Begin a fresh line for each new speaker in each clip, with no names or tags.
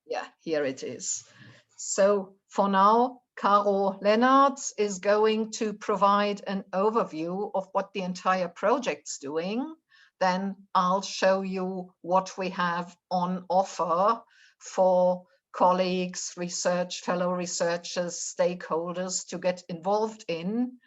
Yeah, here it is. So for now, Caro Lennartz is going to provide an overview of what the entire project's doing. Then I'll show you what we have on offer for colleagues, fellow researchers, stakeholders to get involved in.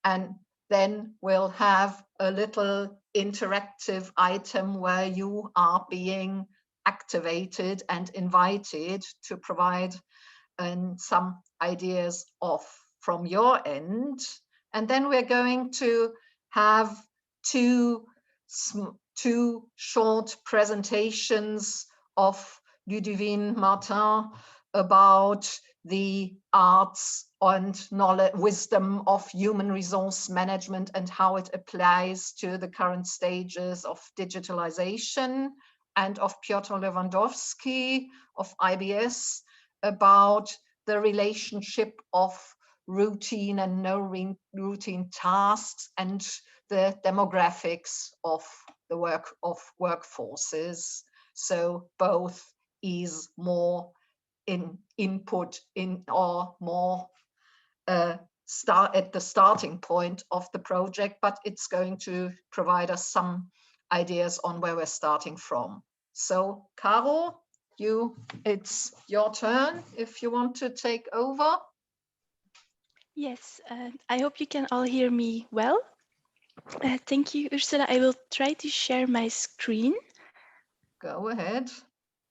And then we'll have a little interactive item where you are being activated and invited to provide some ideas from your end. And then we're going to have two short presentations of Ludivine Martin about the arts and knowledge, wisdom of human resource management and how it applies to the current stages of digitalization, and of Piotr Lewandowski of IBS about the relationship of routine and no routine tasks and the demographics of the workforces. So both is more input in, or more start at the starting point of the project, but it's going to provide us some ideas on where we're starting from. So Caro, it's your turn if you want to take over.
Yes, I hope you can all hear me well. Thank you, Ursula. I will try to share my screen.
Go ahead.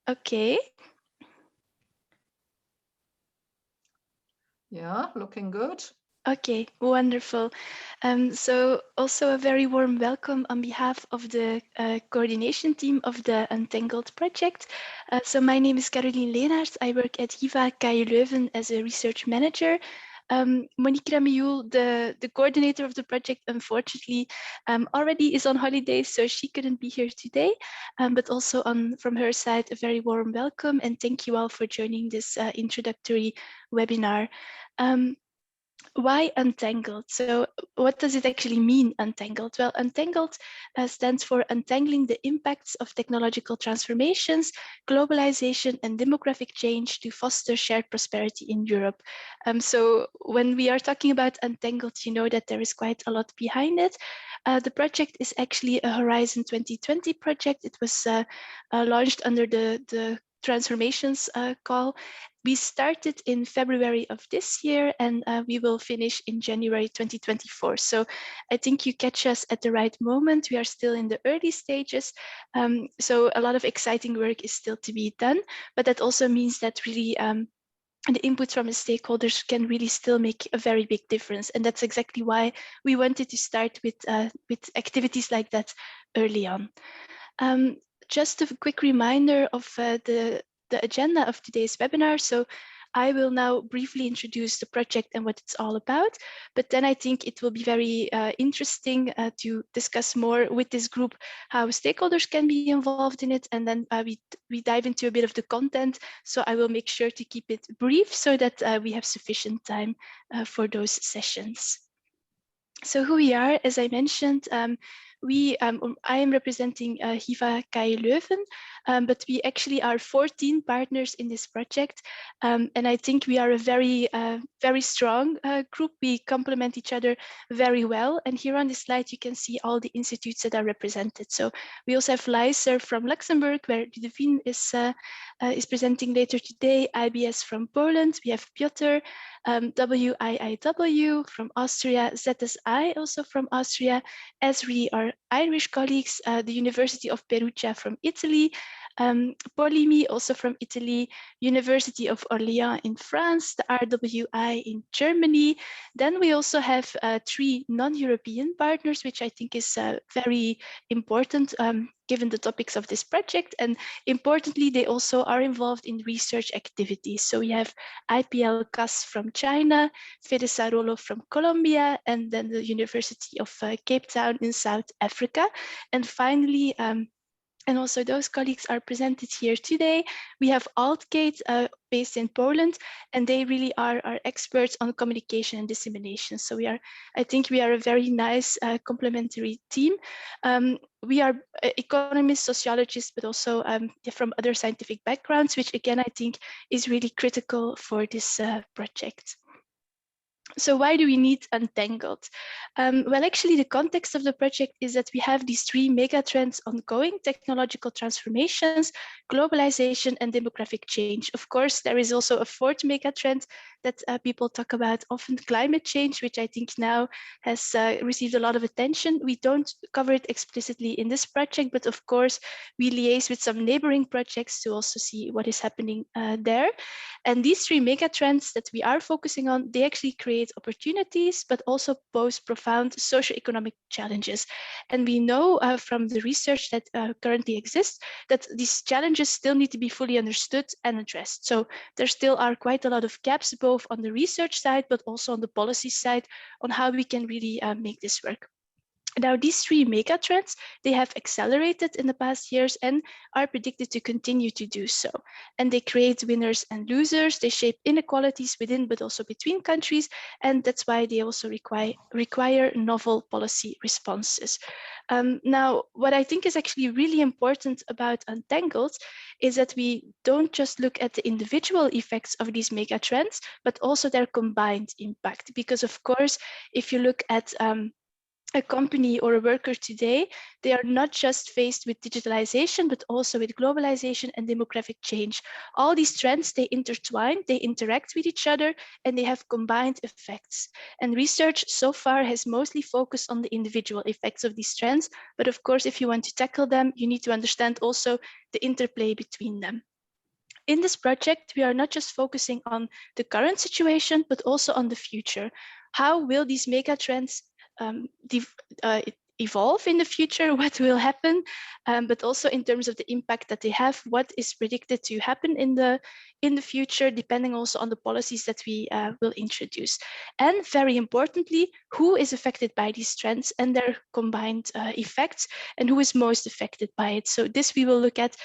Okay.
Yeah, looking good.
Okay, wonderful. So also a very warm welcome on behalf of the coordination team of the Untangled project. So my name is Caroline Leenaerts. I work at HIVA KU Leuven as a research manager. Monique Ramioul, the coordinator of the project, unfortunately already is on holiday, so she couldn't be here today. But also from her side, a very warm welcome and thank you all for joining this introductory webinar. Why Untangled? So what does it actually mean, Untangled? Well, Untangled stands for Untangling the Impacts of Technological Transformations, Globalization and Demographic Change to Foster Shared Prosperity in Europe. So when we are talking about Untangled, you know that there is quite a lot behind it. The project is actually a Horizon 2020 project. It was launched under the Transformations call. We started in February of this year and we will finish in January 2024. So I think you catch us at the right moment. We are still in the early stages. So a lot of exciting work is still to be done, but that also means that really the input from the stakeholders can really still make a very big difference. And that's exactly why we wanted to start with activities like that early on. Just a quick reminder of the agenda of today's webinar. So I will now briefly introduce the project and what it's all about, but then I think it will be very interesting to discuss more with this group how stakeholders can be involved in it, and then we dive into a bit of the content. So I will make sure to keep it brief so that we have sufficient time for those sessions. So who we are, as I mentioned, I am representing HIVA KU Leuven, but we actually are 14 partners in this project. And I think we are a very strong group. We complement each other very well. And here on this slide, you can see all the institutes that are represented. So we also have Leiser from Luxembourg, where Ludivine is presenting later today, IBS from Poland. We have Piotr, WIIW from Austria, ZSI also from Austria, ESRI, our Irish colleagues, the University of Perugia from Italy, Polimi also from Italy, University of Orléans in France, the RWI in Germany. Then we also have 3 non-European partners, which I think is very important given the topics of this project. And importantly, they also are involved in research activities. So we have IPL CAS from China, Fede Sarolo from Colombia, and then the University of Cape Town in South Africa. And finally, And also those colleagues are presented here today. We have Altgate based in Poland, and they really are our experts on communication and dissemination. So I think we are a very nice complementary team. We are economists, sociologists, but also from other scientific backgrounds, which again, I think is really critical for this project. So why do we need Untangled? Well, actually, the context of the project is that we have these three mega trends ongoing: technological transformations, globalization, and demographic change. Of course, there is also a fourth mega trend that people talk about often, climate change, which I think now has received a lot of attention. We don't cover it explicitly in this project, but of course, we liaise with some neighboring projects to also see what is happening there. And these three mega trends that we are focusing on, they actually create opportunities, but also pose profound socioeconomic challenges. And we know from the research that currently exists that these challenges still need to be fully understood and addressed. So there still are quite a lot of gaps, both on the research side, but also on the policy side, on how we can really make this work. Now, these three mega trends, they have accelerated in the past years and are predicted to continue to do so. And they create winners and losers. They shape inequalities within, but also between countries. And that's why they also require novel policy responses. Now, what I think is actually really important about Untangled is that we don't just look at the individual effects of these mega trends, but also their combined impact. Because of course, if you look at a company or a worker today, they are not just faced with digitalization, but also with globalization and demographic change. All these trends, they intertwine, they interact with each other, and they have combined effects. And research so far has mostly focused on the individual effects of these trends. But of course, if you want to tackle them, you need to understand also the interplay between them. In this project, we are not just focusing on the current situation, but also on the future. How will these mega trends evolve in the future? What will happen? But also in terms of the impact that they have, what is predicted to happen in the future, depending also on the policies that we will introduce. And very importantly, who is affected by these trends and their combined effects, and who is most affected by it. So this we will look at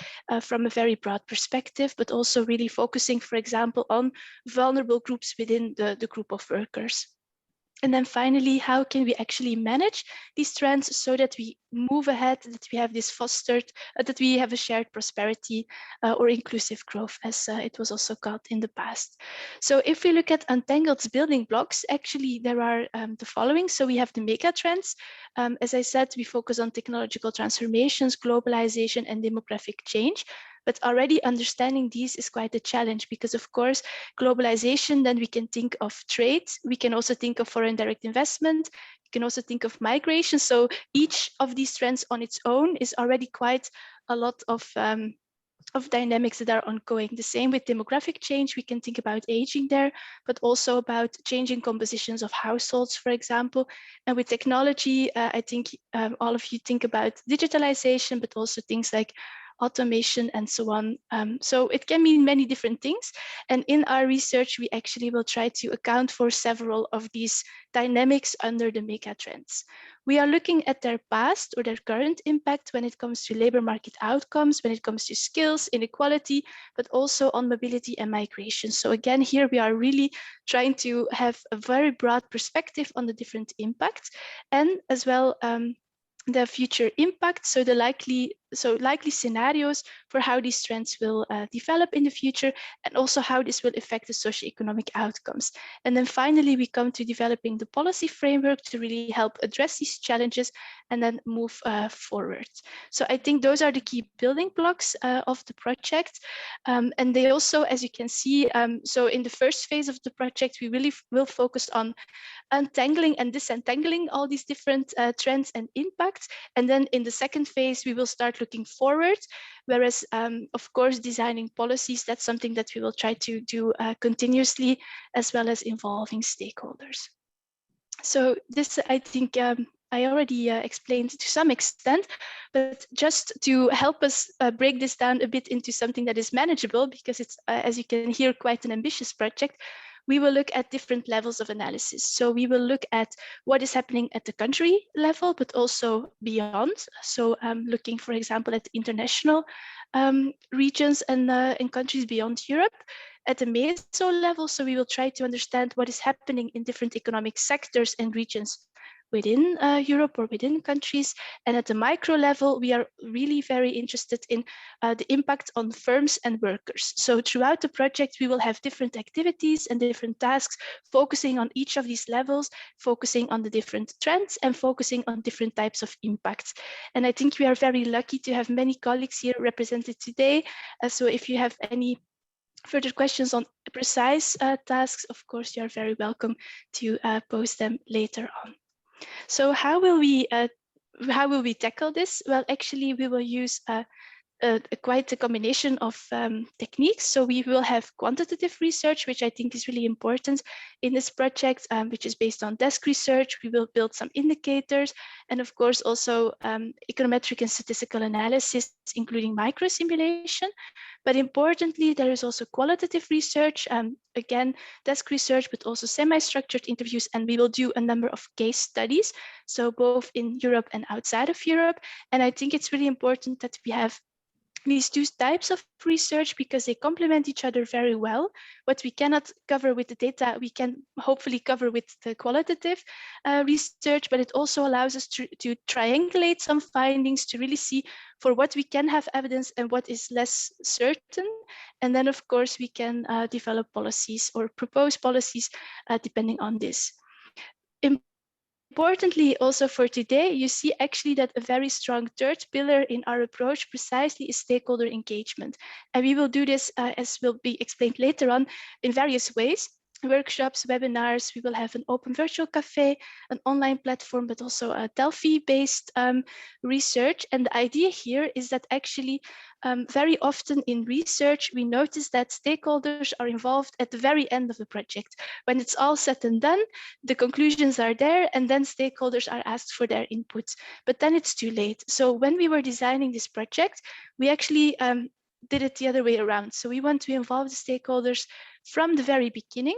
from a very broad perspective, but also really focusing, for example, on vulnerable groups within the group of workers. And then finally, how can we actually manage these trends so that we move ahead, that we have this fostered, that we have a shared prosperity or inclusive growth, as it was also called in the past. So if we look at Untangled's building blocks, actually there are the following. So we have the mega trends. As I said, we focus on technological transformations, globalization, and demographic change. But already understanding these is quite a challenge because, of course, globalization, then we can think of trade. We can also think of foreign direct investment. You can also think of migration. So each of these trends on its own is already quite a lot of dynamics that are ongoing. The same with demographic change. We can think about aging there, but also about changing compositions of households, for example. And with technology, I think all of you think about digitalization, but also things like automation and so on. So it can mean many different things. And in our research, we actually will try to account for several of these dynamics under the mega trends. We are looking at their past or their current impact when it comes to labor market outcomes, when it comes to skills, inequality, but also on mobility and migration. So again, here we are really trying to have a very broad perspective on the different impacts and as well the future impact, so the likely scenarios for how these trends will develop in the future, and also how this will affect the socioeconomic outcomes. And then finally, we come to developing the policy framework to really help address these challenges and then move forward. So I think those are the key building blocks of the project. And they also, as you can see, so in the first phase of the project, we really will focus on untangling and disentangling all these different trends and impacts. And then in the second phase, we will start looking forward, whereas, of course, designing policies, that's something that we will try to do continuously, as well as involving stakeholders. So this, I think, I already explained to some extent, but just to help us break this down a bit into something that is manageable, because it's, as you can hear, quite an ambitious project, we will look at different levels of analysis. So we will look at what is happening at the country level, but also beyond. So looking, for example, at international regions and countries beyond Europe. At the meso level, so we will try to understand what is happening in different economic sectors and regions within Europe or within countries. And at the micro level, we are really very interested in the impact on firms and workers. So throughout the project, we will have different activities and different tasks focusing on each of these levels, focusing on the different trends and focusing on different types of impacts. And I think we are very lucky to have many colleagues here represented today. So if you have any further questions on precise tasks, of course, you are very welcome to post them later on. So how will we tackle this? Well, actually, we will use quite a combination of techniques. So we will have quantitative research, which I think is really important in this project, which is based on desk research. We will build some indicators, and of course also econometric and statistical analysis, including microsimulation. But importantly, there is also qualitative research, again, desk research, but also semi-structured interviews, and we will do a number of case studies, so both in Europe and outside of Europe. And I think it's really important that we have these two types of research because they complement each other very well. What we cannot cover with the data, we can hopefully cover with the qualitative research, but it also allows us to triangulate some findings to really see for what we can have evidence and what is less certain. And then, of course, we can develop policies or propose policies depending on this. Importantly, also for today, you see actually that a very strong third pillar in our approach precisely is stakeholder engagement. And we will do this, as will be explained later on, in various ways. Workshops, webinars, we will have an open virtual cafe, an online platform, but also a Delphi-based research. And the idea here is that actually very often in research, we notice that stakeholders are involved at the very end of the project. When it's all said and done, the conclusions are there, and then stakeholders are asked for their input. But then it's too late. So when we were designing this project, we actually did it the other way around. So we want to involve the stakeholders from the very beginning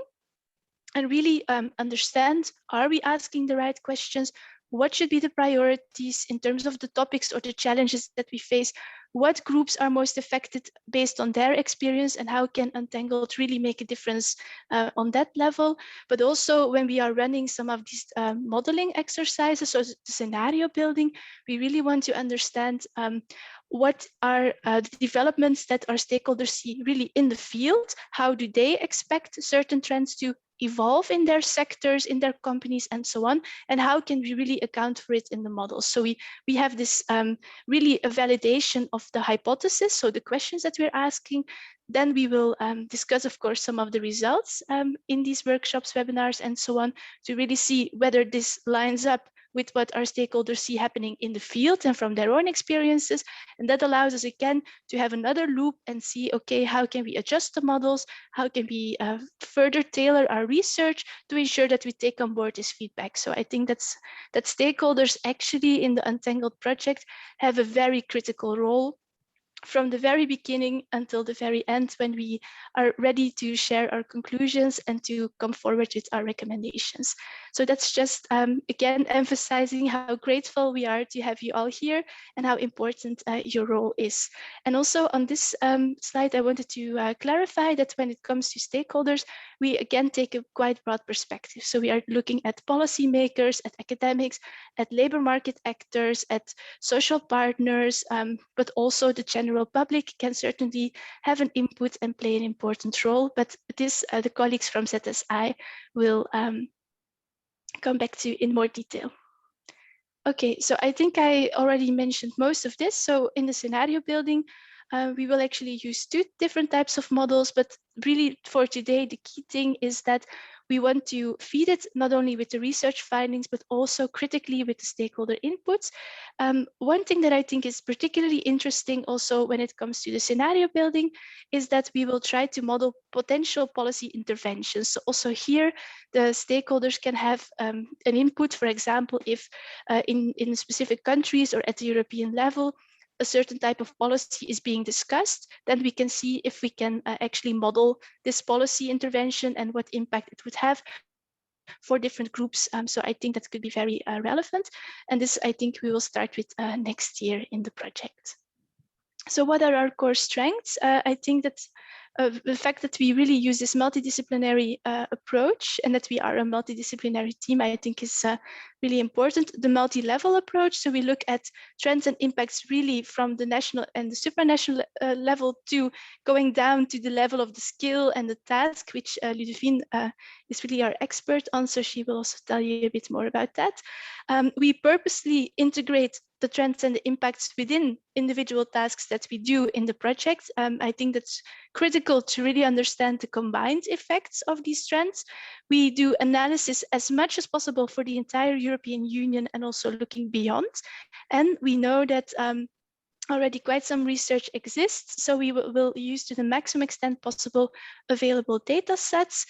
and really understand, are we asking the right questions? What should be the priorities in terms of the topics or the challenges that we face? What groups are most affected based on their experience, and how can Untangled really make a difference on that level? But also when we are running some of these modeling exercises or the scenario building, we really want to understand what are the developments that our stakeholders see really in the field? How do they expect certain trends to evolve in their sectors, in their companies, and so on? And how can we really account for it in the models? So we have this really a validation of the hypothesis, so the questions that we're asking. Then we will discuss, of course, some of the results in these workshops, webinars, and so on, to really see whether this lines up with what our stakeholders see happening in the field and from their own experiences. And that allows us again to have another loop and see, okay, how can we adjust the models? How can we further tailor our research to ensure that we take on board this feedback? So I think that stakeholders actually in the Untangled project have a very critical role from the very beginning until the very end, when we are ready to share our conclusions and to come forward with our recommendations. So that's just, again, emphasizing how grateful we are to have you all here and how important your role is. And also on this slide, I wanted to clarify that when it comes to stakeholders, we again take a quite broad perspective. So we are looking at policymakers, at academics, at labor market actors, at social partners, but also the general public can certainly have an input and play an important role. But this, the colleagues from ZSI will come back to in more detail. Okay, so I think I already mentioned most of this. So in the scenario building, we will actually use two different types of models, but really for today, the key thing is that we want to feed it not only with the research findings, but also critically with the stakeholder inputs. One thing that I think is particularly interesting also when it comes to the scenario building is that we will try to model potential policy interventions. So also here, the stakeholders can have an input, for example, if in specific countries or at the European level, a certain type of policy is being discussed, then we can see if we can actually model this policy intervention and what impact it would have for different groups. So I think that could be very relevant. And this, I think we will start with next year in the project. So what are our core strengths? I think that the fact that we really use this multidisciplinary approach and that we are a multidisciplinary team, I think is really important. The multi-level approach, so we look at trends and impacts really from the national and the supranational level to going down to the level of the skill and the task, which Ludovine is really our expert on, so she will also tell you a bit more about that. We purposely integrate the trends and the impacts within individual tasks that we do in the project. I think that's critical to really understand the combined effects of these trends. We do analysis as much as possible for the entire European Union and also looking beyond. And we know that already quite some research exists, so we will use to the maximum extent possible available data sets.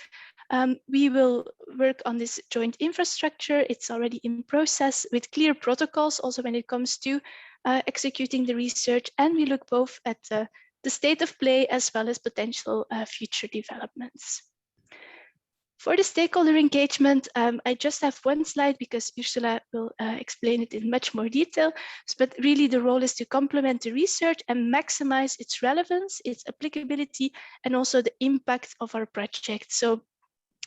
We will work on this joint infrastructure. It's already in process with clear protocols also when it comes to executing the research, and we look both at the state of play as well as potential future developments. For the stakeholder engagement, I just have one slide because Ursula will explain it in much more detail, but really the role is to complement the research and maximize its relevance, its applicability, and also the impact of our project. So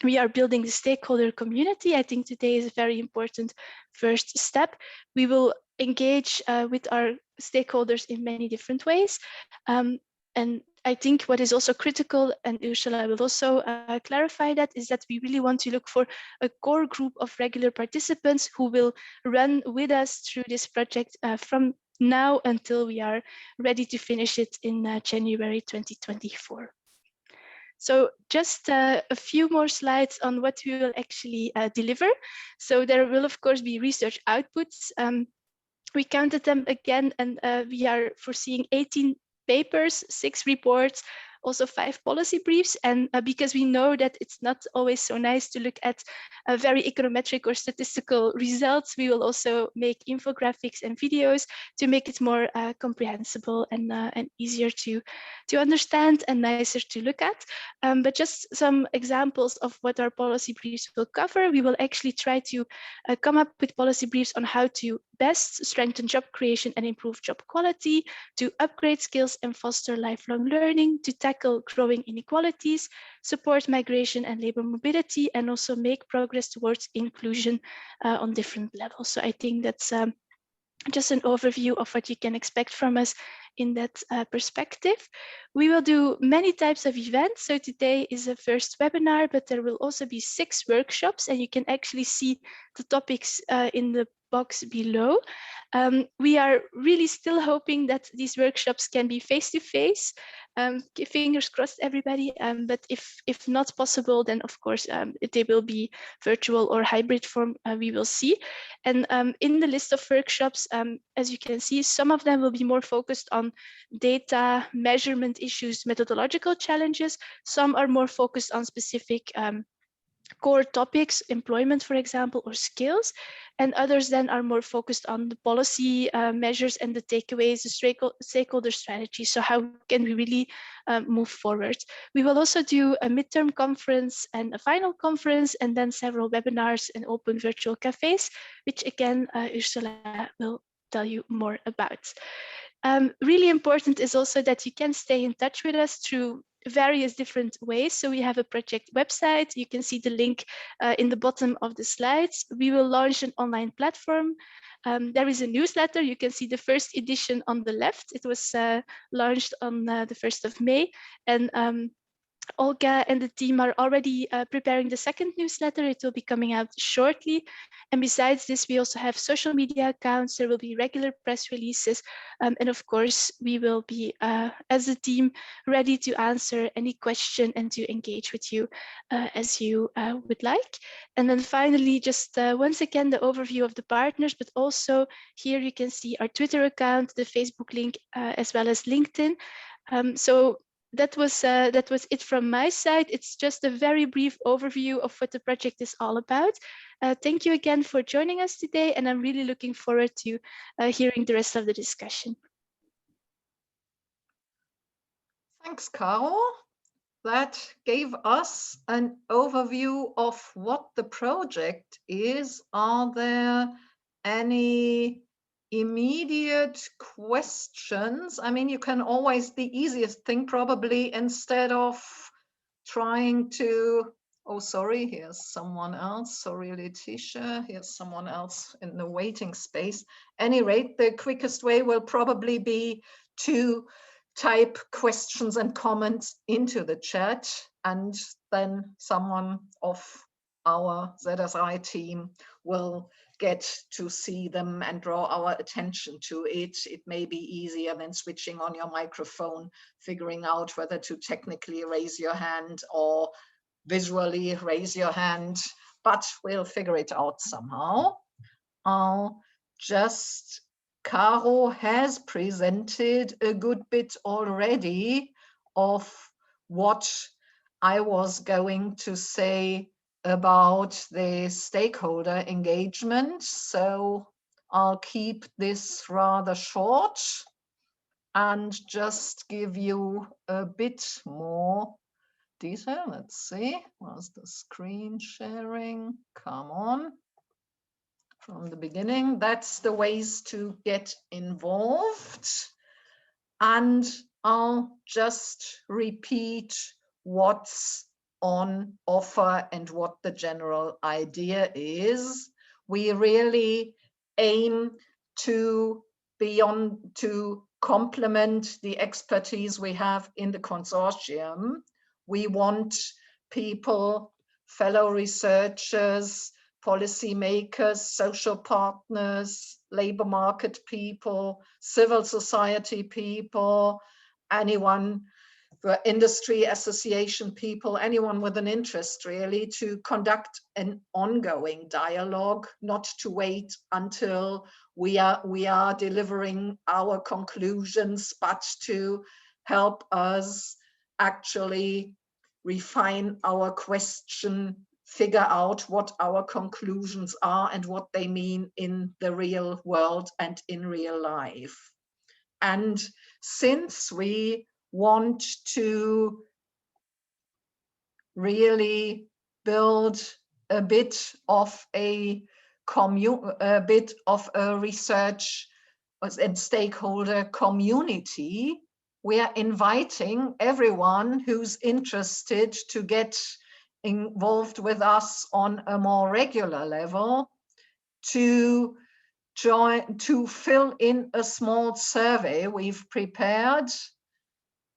we are building the stakeholder community. I think today is a very important first step. We will engage with our stakeholders in many different ways. And I think what is also critical, and Ursula will also clarify that, is that we really want to look for a core group of regular participants who will run with us through this project from now until we are ready to finish it in January 2024. So just a few more slides on what we will actually deliver. So there will, of course, be research outputs. We counted them again, and we are foreseeing 18 papers, 6 reports, also 5 policy briefs. And because we know that it's not always so nice to look at very econometric or statistical results, we will also make infographics and videos to make it more comprehensible and easier to understand and nicer to look at. But just some examples of what our policy briefs will cover. We will actually try to come up with policy briefs on how to best strengthen job creation and improve job quality, to upgrade skills and foster lifelong learning, to tackle growing inequalities, support migration and labor mobility, and also make progress towards inclusion on different levels. So I think that's just an overview of what you can expect from us in that perspective. We will do many types of events. So today is a first webinar, but there will also be 6 workshops, and you can actually see the topics in the box below. We are really still hoping that these workshops can be face-to-face. Fingers crossed, everybody. But if not possible, then of course they will be virtual or hybrid form. We will see. And in the list of workshops, as you can see, some of them will be more focused on data measurement issues, methodological challenges. Some are more focused on specific core topics, employment, for example, or skills, and others then are more focused on the policy measures and the takeaways, the stakeholder strategy. So how can we really move forward? We will also do a midterm conference and a final conference, and then several webinars and open virtual cafes, which again, Ursula will tell you more about. Really important is also that you can stay in touch with us through various different ways. So we have a project website. You can see the link in the bottom of the slides. We will launch an online platform. There is a newsletter. You can see the first edition on the left. It was launched on the 1st of May. And Olga and the team are already preparing the second newsletter. It will be coming out shortly. And besides this, we also have social media accounts. There will be regular press releases. And of course, we will be, as a team, ready to answer any question and to engage with you as you would like. And then finally, just once again, the overview of the partners, but also here you can see our Twitter account, the Facebook link, as well as LinkedIn. So that was it from my side. It's just a very brief overview of what the project is all about. Thank you again for joining us today, and I'm really looking forward to hearing the rest of the discussion.
Thanks, Caro. That gave us an overview of what the project is. Are there any immediate questions? I mean, you can always, the easiest thing probably, instead of trying to, oh, sorry, here's someone else. Sorry, Letitia, here's someone else in the waiting space. Any rate, the quickest way will probably be to type questions and comments into the chat, and then someone of our ZSI team will get to see them and draw our attention to it. It may be easier than switching on your microphone, figuring out whether to technically raise your hand or visually raise your hand, but we'll figure it out somehow. I'll just, Caro has presented a good bit already of what I was going to say about the stakeholder engagement. So I'll keep this rather short and just give you a bit more detail. Let's see, where's the screen sharing? Come on. From the beginning, that's the ways to get involved. And I'll just repeat what's on offer and what the general idea is. We really aim to complement the expertise we have in the consortium. We want people, fellow researchers, policymakers, social partners, labor market people, civil society people, anyone, the industry association people, anyone with an interest really, to conduct an ongoing dialogue, not to wait until we are delivering our conclusions, but to help us actually refine our question, figure out what our conclusions are and what they mean in the real world and in real life. And since we want to really build a bit of a research and stakeholder community, we are inviting everyone who's interested to get involved with us on a more regular level to join, to fill in a small survey we've prepared.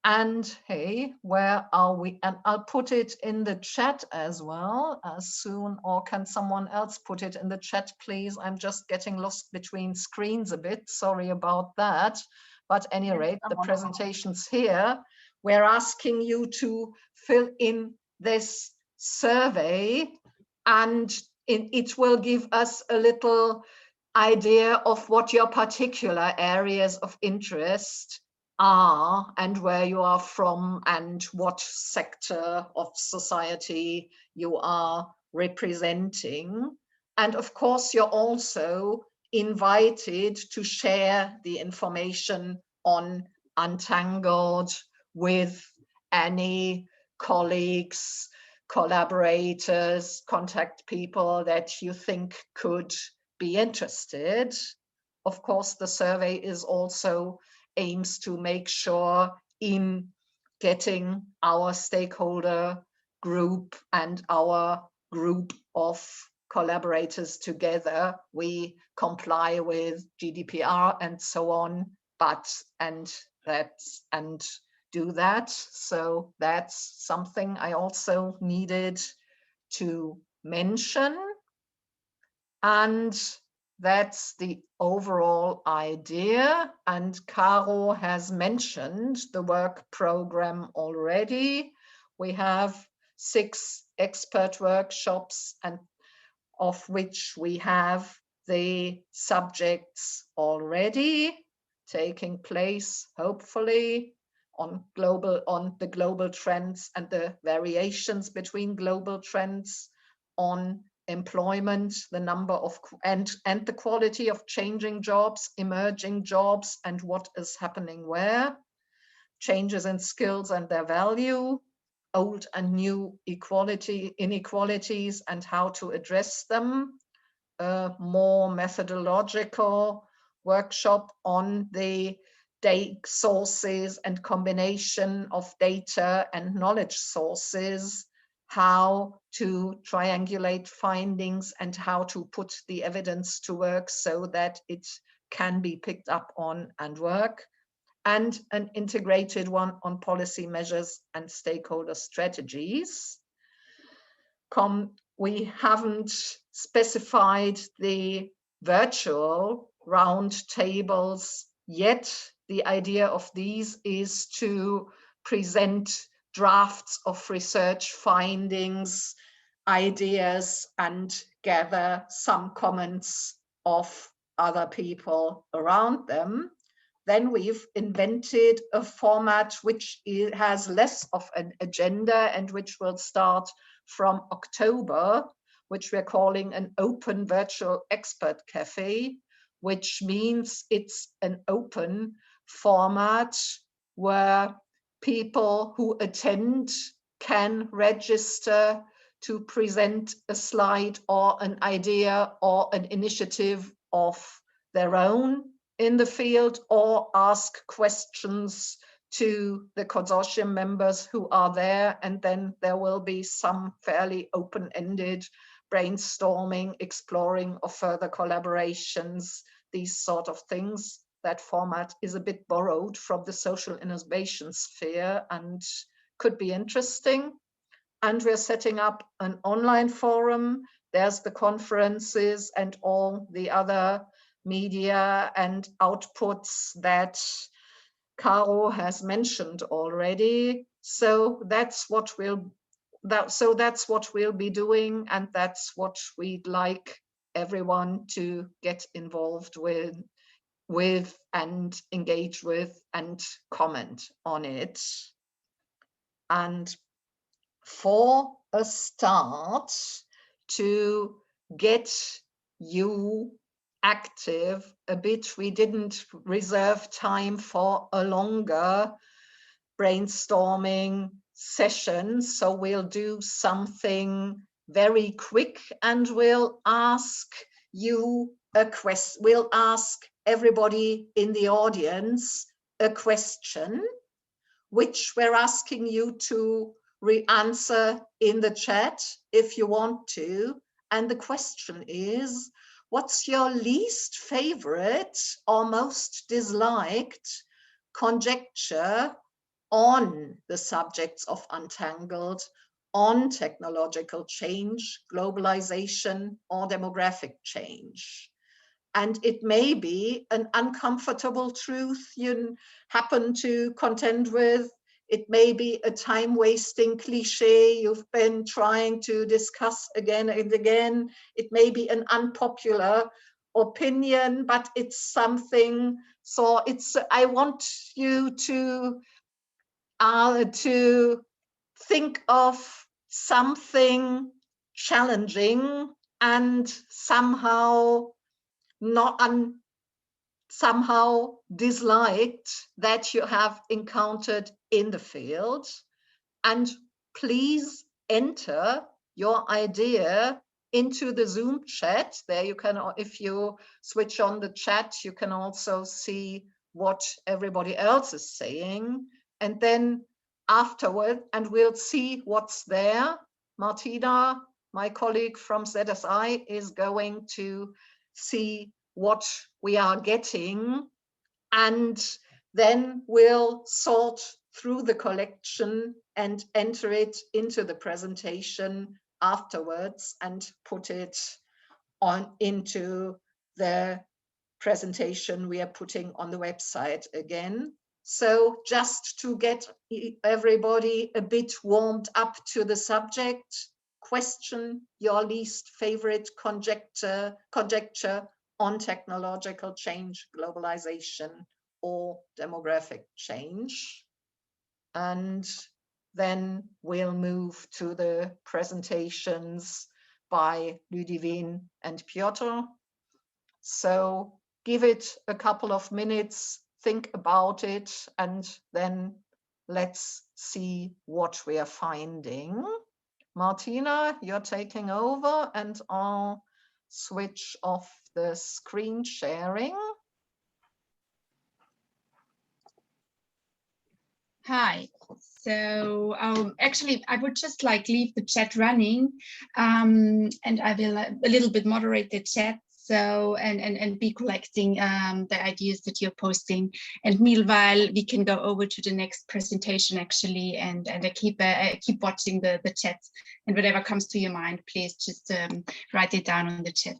And hey, where are we? And I'll put it in the chat as well as soon, or can someone else put it in the chat, please? I'm just getting lost between screens a bit. Sorry about that. But at any rate, the presentation's here. We're asking you to fill in this survey, and it will give us a little idea of what your particular areas of interest are and where you are from and what sector of society you are representing. And of course, you're also invited to share the information on Untangled with any colleagues, collaborators, contact people that you think could be interested. Of course, the survey is also aims to make sure in getting our stakeholder group and our group of collaborators together, we comply with GDPR and so on, and do that. So that's something I also needed to mention. And that's the overall idea. And Caro has mentioned the work program already. We have 6 expert workshops, and of which we have the subjects already taking place, hopefully, on the global trends and the variations between global trends on employment, the number of and the quality of changing jobs, emerging jobs, and what is happening where. changes in skills and their value, old and new inequalities and how to address them, a more methodological workshop on the data sources and combination of data and knowledge sources, how to triangulate findings and how to put the evidence to work so that it can be picked up on and work, and an integrated one on policy measures and stakeholder strategies. We haven't specified the virtual roundtables yet. The idea of these is to present drafts of research findings, ideas, and gather some comments of other people around them. Then we've invented a format which has less of an agenda and which will start from October, which we're calling an open virtual expert cafe, which means it's an open format where people who attend can register to present a slide or an idea or an initiative of their own in the field, or ask questions to the consortium members who are there, and then there will be some fairly open-ended brainstorming, exploring of further collaborations, these sort of things. That format is a bit borrowed from the social innovation sphere and could be interesting. And we're setting up an online forum. There's the conferences and all the other media and outputs that Caro has mentioned already. So that's what we'll be doing, and that's what we'd like everyone to get involved with and engage with and comment on it. And for a start, to get you active a bit, we didn't reserve time for a longer brainstorming session, so we'll do something very quick and we'll ask you a question. We'll ask everybody in the audience a question, which we're asking you to answer in the chat if you want to. And the question is, what's your least favorite or most disliked conjecture on the subjects of Untangled, on technological change, globalization, or demographic change? And it may be an uncomfortable truth you happen to contend with. It may be a time-wasting cliche you've been trying to discuss again and again. It may be an unpopular opinion, but it's something. So I want you to think of something challenging and somehow somehow disliked that you have encountered in the field, and please enter your idea into the Zoom chat. There you can, if you switch on the chat, you can also see what everybody else is saying, and then afterward, and we'll see what's there. Martina, my colleague from ZSI, is going to see what we are getting, and then we'll sort through the collection and enter it into the presentation afterwards and put it on into the presentation we are putting on the website again. So just to get everybody a bit warmed up to the subject, question your least favorite conjecture on technological change, globalization, or demographic change. And then we'll move to the presentations by Ludivine and Piotr. So give it a couple of minutes, think about it, and then let's see what we are finding. Martina, you're taking over, and I'll switch off the screen sharing.
Hi. So actually, I would just like leave the chat running, and I will a little bit moderate the chat. So and be collecting the ideas that you're posting. And meanwhile, we can go over to the next presentation actually, and I keep watching the chat. And whatever comes to your mind, please just write it down on the chat.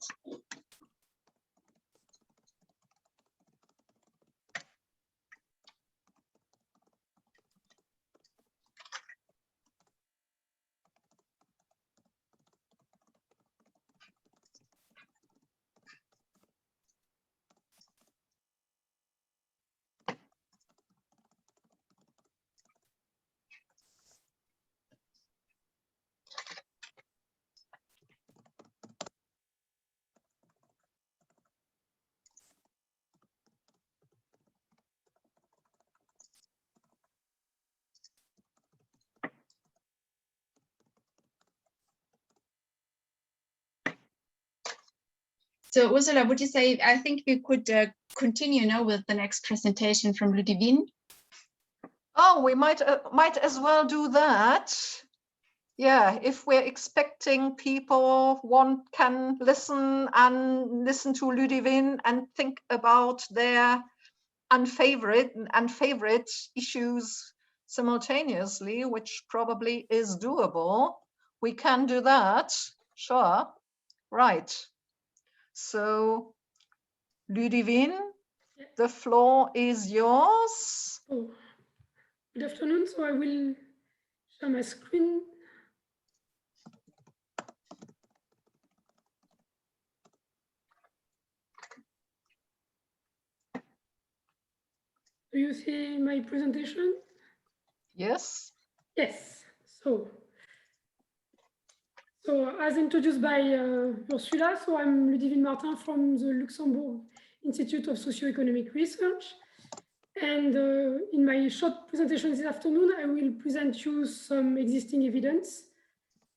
So Ursula, would you say, I think we could continue now with the next presentation from Ludivine?
Oh, we might as well do that. Yeah, if we're expecting people, one can listen to Ludivine and think about their favorite issues simultaneously, which probably is doable. We can do that, sure. Right. So, Ludivine, the floor is yours.
Oh, good afternoon. So I will share my screen. Do you see my presentation?
Yes.
Yes. So as introduced by Ursula, so I'm Ludivine Martin from the Luxembourg Institute of Socioeconomic Research. And in my short presentation this afternoon, I will present you some existing evidence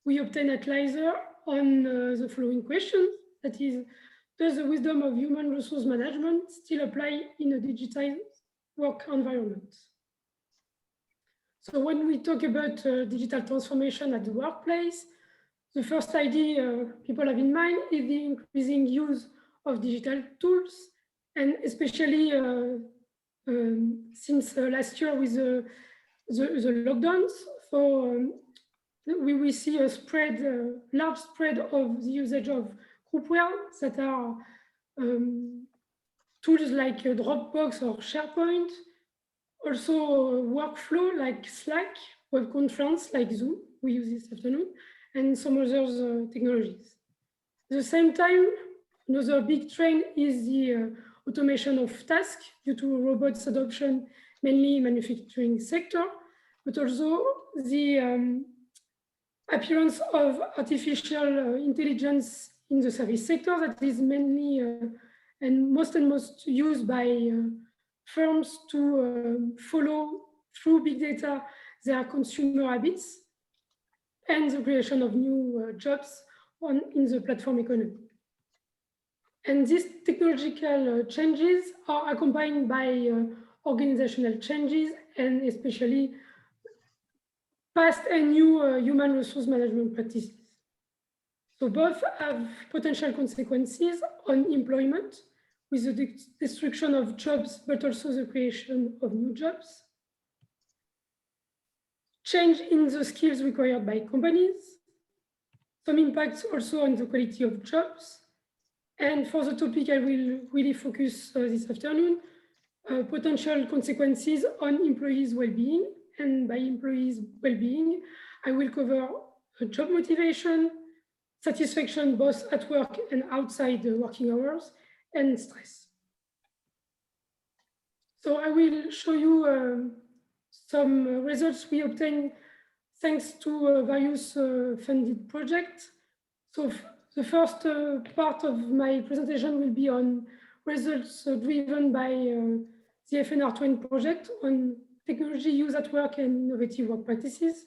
we obtained at LISER on the following question. That is, does the wisdom of human resource management still apply in a digitized work environment? So when we talk about digital transformation at the workplace, the first idea people have in mind is the increasing use of digital tools, and especially since last year with the lockdowns. So we will see a large spread of the usage of groupware that are tools like Dropbox or SharePoint, also workflow like Slack, web conference like Zoom, we use this afternoon, and some other technologies. At the same time, another big trend is the automation of tasks due to robots adoption, mainly manufacturing sector, but also the appearance of artificial intelligence in the service sector that is mainly and most used by firms to follow through big data their consumer habits and the creation of new jobs in the platform economy. And these technological changes are accompanied by organizational changes and especially past and new human resource management practices. So both have potential consequences on employment with the destruction of jobs, but also the creation of new jobs. Change in the skills required by companies. Some impacts also on the quality of jobs. And for the topic I will really focus this afternoon, potential consequences on employees' well-being. And by employees' well-being, I will cover job motivation, satisfaction both at work and outside the working hours, and stress. So I will show you some results we obtained thanks to various funded projects. So the first part of my presentation will be on results driven by the FNR20 project on technology used at work and innovative work practices.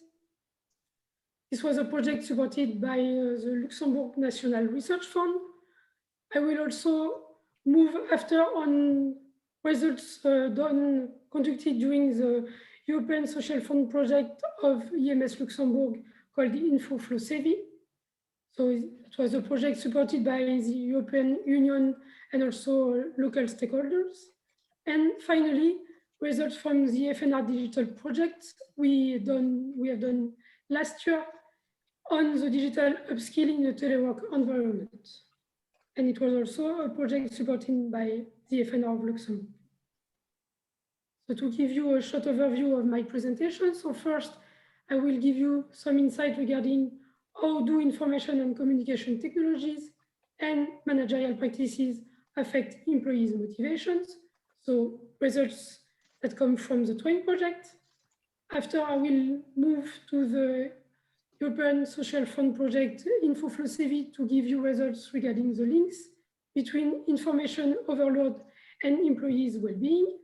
This was a project supported by the Luxembourg National Research Fund. I will also move after on results conducted during the European Social Fund project of EMS Luxembourg called the InfoFlow CEVI. So it was a project supported by the European Union and also local stakeholders. And finally, results from the FNR digital project we have done last year on the digital upskilling in the telework environment. And it was also a project supported by the FNR of Luxembourg. So to give you a short overview of my presentation, so first, I will give you some insight regarding how do information and communication technologies and managerial practices affect employees' motivations. So results that come from the TWINE project. After, I will move to the European Social Fund project InfoFlow CEVI to give you results regarding the links between information overload and employees' well-being.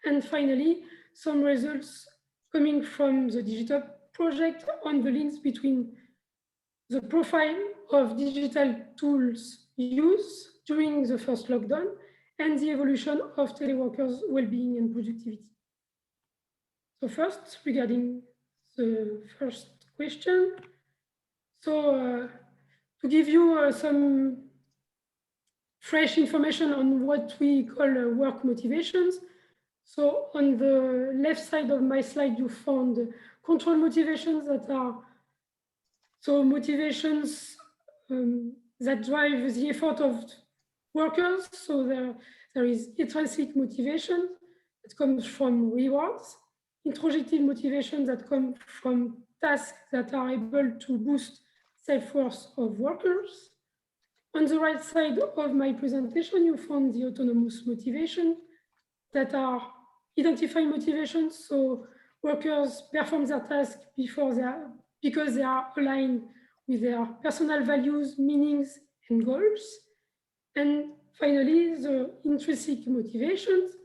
And finally, some results coming from the digital project on the links between the profile of digital tools used during the first lockdown and the evolution of teleworkers' well-being and productivity. So first, regarding the first question. So to give you some fresh information on what we call work motivations. So on the left side of my slide, you found control motivations that are motivations that drive the effort of workers. So there is intrinsic motivation that comes from rewards, introjective motivation that come from tasks that are able to boost self-worth of workers. On the right side of my presentation, you found the autonomous motivation that are identifying motivations. So workers perform their task because they are aligned with their personal values, meanings, and goals. And finally, the intrinsic motivations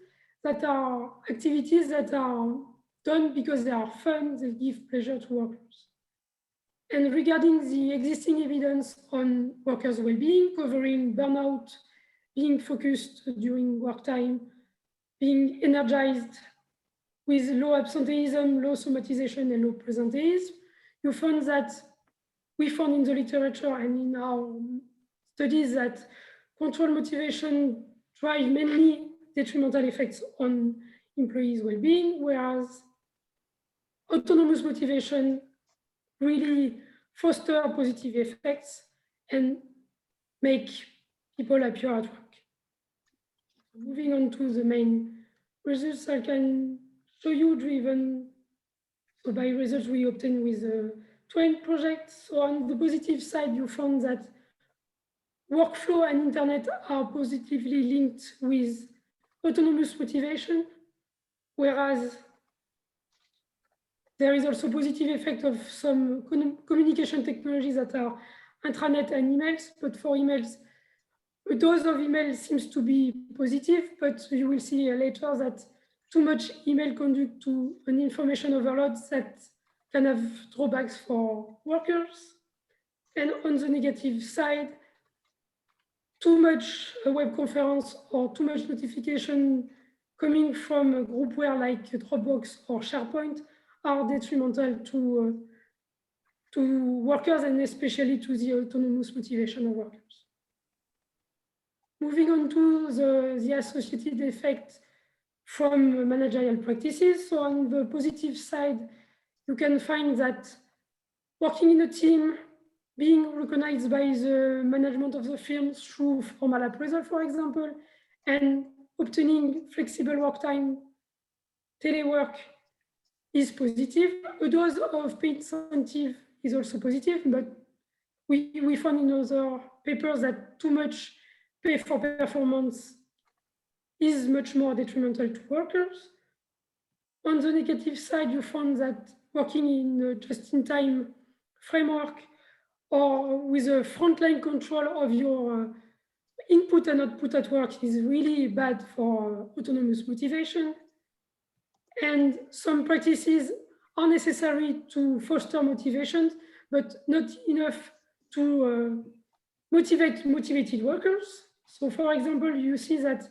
that are activities that are done because they are fun, they give pleasure to workers. And regarding the existing evidence on workers' well-being, covering burnout, being focused during work time, being energized with low absenteeism, low somatization, and low presenteeism, we found in the literature and in our studies that control motivation drive mainly detrimental effects on employees' well-being, whereas autonomous motivation really foster positive effects and make people happier at work. Moving on to the main results I can show you, driven by results we obtained with the TWINE project. So on the positive side, you found that workflow and internet are positively linked with autonomous motivation, whereas there is also positive effect of some communication technologies that are intranet and emails, but for emails, a dose of email seems to be positive, but you will see later that too much email conduct to an information overload that can have drawbacks for workers. And on the negative side, too much web conference or too much notification coming from a groupware like Dropbox or SharePoint are detrimental to workers and especially to the autonomous motivation of workers. Moving on to the associated effect from managerial practices. So on the positive side, you can find that working in a team, being recognized by the management of the firm through formal appraisal, for example, and obtaining flexible work time, telework is positive. A dose of paid incentive is also positive, but we found in other papers that too much pay for performance is much more detrimental to workers. On the negative side, you found that working in a just-in-time framework or with a frontline control of your input and output at work is really bad for autonomous motivation. And some practices are necessary to foster motivation, but not enough to motivate motivated workers. So for example, you see that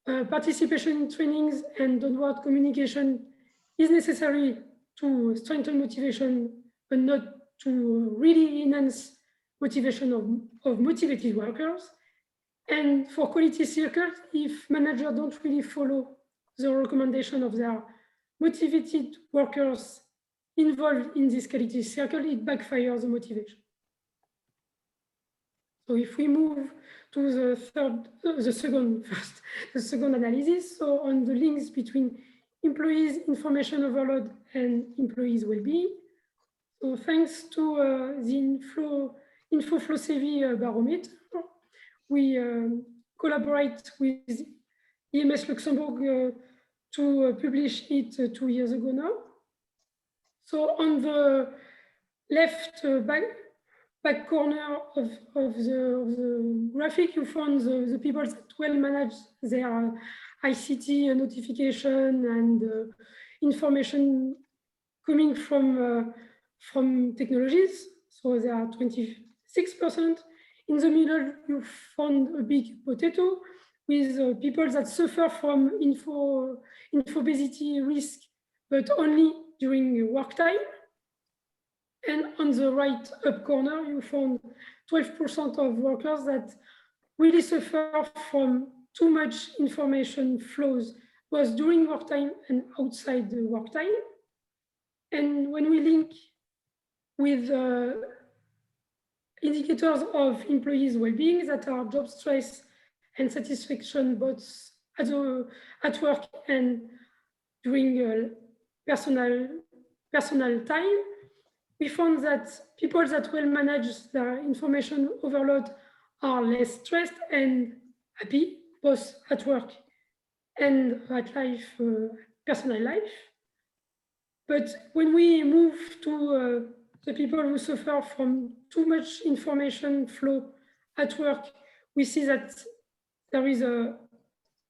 participation in trainings and downward communication is necessary to strengthen motivation, but not to really enhance motivation of motivated workers. And for quality circles, if managers don't really follow the recommendation of their motivated workers involved in this quality circle, it backfires the motivation. So if we move to the second analysis, so on the links between employees' information overload and employees' well-being. So thanks to the InfoFlow CV barometer, we collaborate with EMS Luxembourg to publish it 2 years ago now. So on the left back corner of the graphic, you found the people that well manage their ICT notification and information coming from technologies. So there are 26%. In the middle, you found a big potato with people that suffer from infobesity risk, but only during work time. And on the right up corner, you found 12% of workers that really suffer from too much information flows, both during work time and outside the work time. And when we link with indicators of employees' well-being that are job stress and satisfaction, both at work and during personal time, we found that people that well manage their information overload are less stressed and happy, both at work and at life, personal life. But when we move to the people who suffer from too much information flow at work, we see that there is they are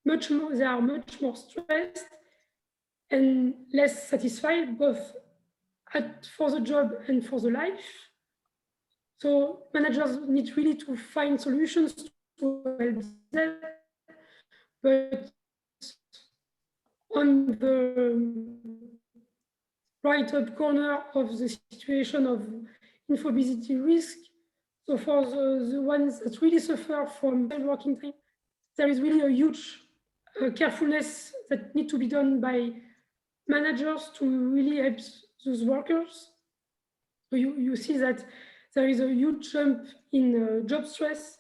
much more stressed and less satisfied, both for the job and for the life. So managers need really to find solutions to help them. But on the right up corner of the situation of infobesity risk, so for the ones that really suffer from working time, there is really a huge carefulness that needs to be done by managers to really help those workers. So you see that there is a huge jump in job stress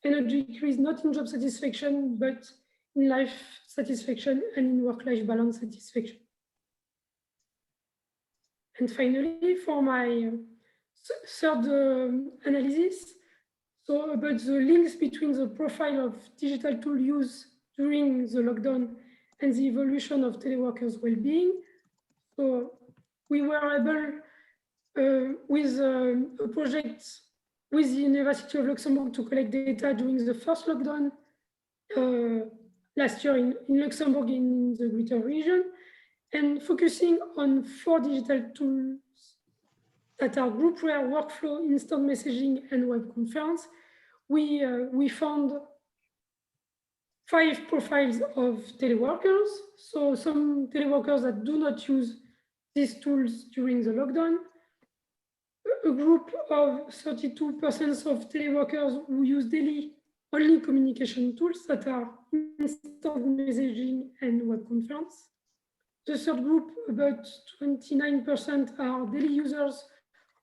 and a decrease not in job satisfaction, but in life satisfaction and in work-life balance satisfaction. And finally, for my third analysis, so about the links between the profile of digital tool use during the lockdown and the evolution of teleworkers' well-being. So we were able, with a project with the University of Luxembourg, to collect data during the first lockdown last year in Luxembourg in the greater region, and focusing on 4 digital tools that are groupware, workflow, instant messaging, and web conference. We found 5 profiles of teleworkers. So some teleworkers that do not use these tools during the lockdown, a group of 32% of teleworkers who use daily only communication tools that are instant messaging and web conference. The third group, about 29%, are daily users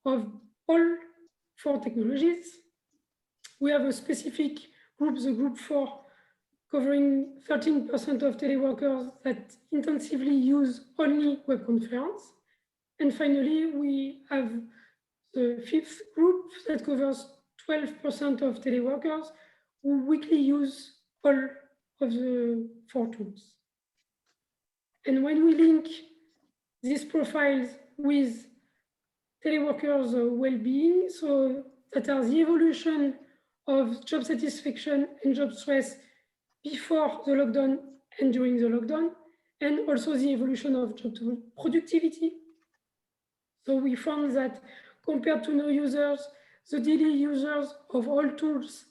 of all 4 technologies. We have a specific group, the group 4, covering 13% of teleworkers that intensively use only web conference. And finally, we have the 5th group that covers 12% of teleworkers who weekly use all of the 4 tools. And when we link these profiles with teleworkers' well-being, so that are the evolution of job satisfaction and job stress before the lockdown and during the lockdown, and also the evolution of job productivity. So we found that compared to no users, the daily users of all tools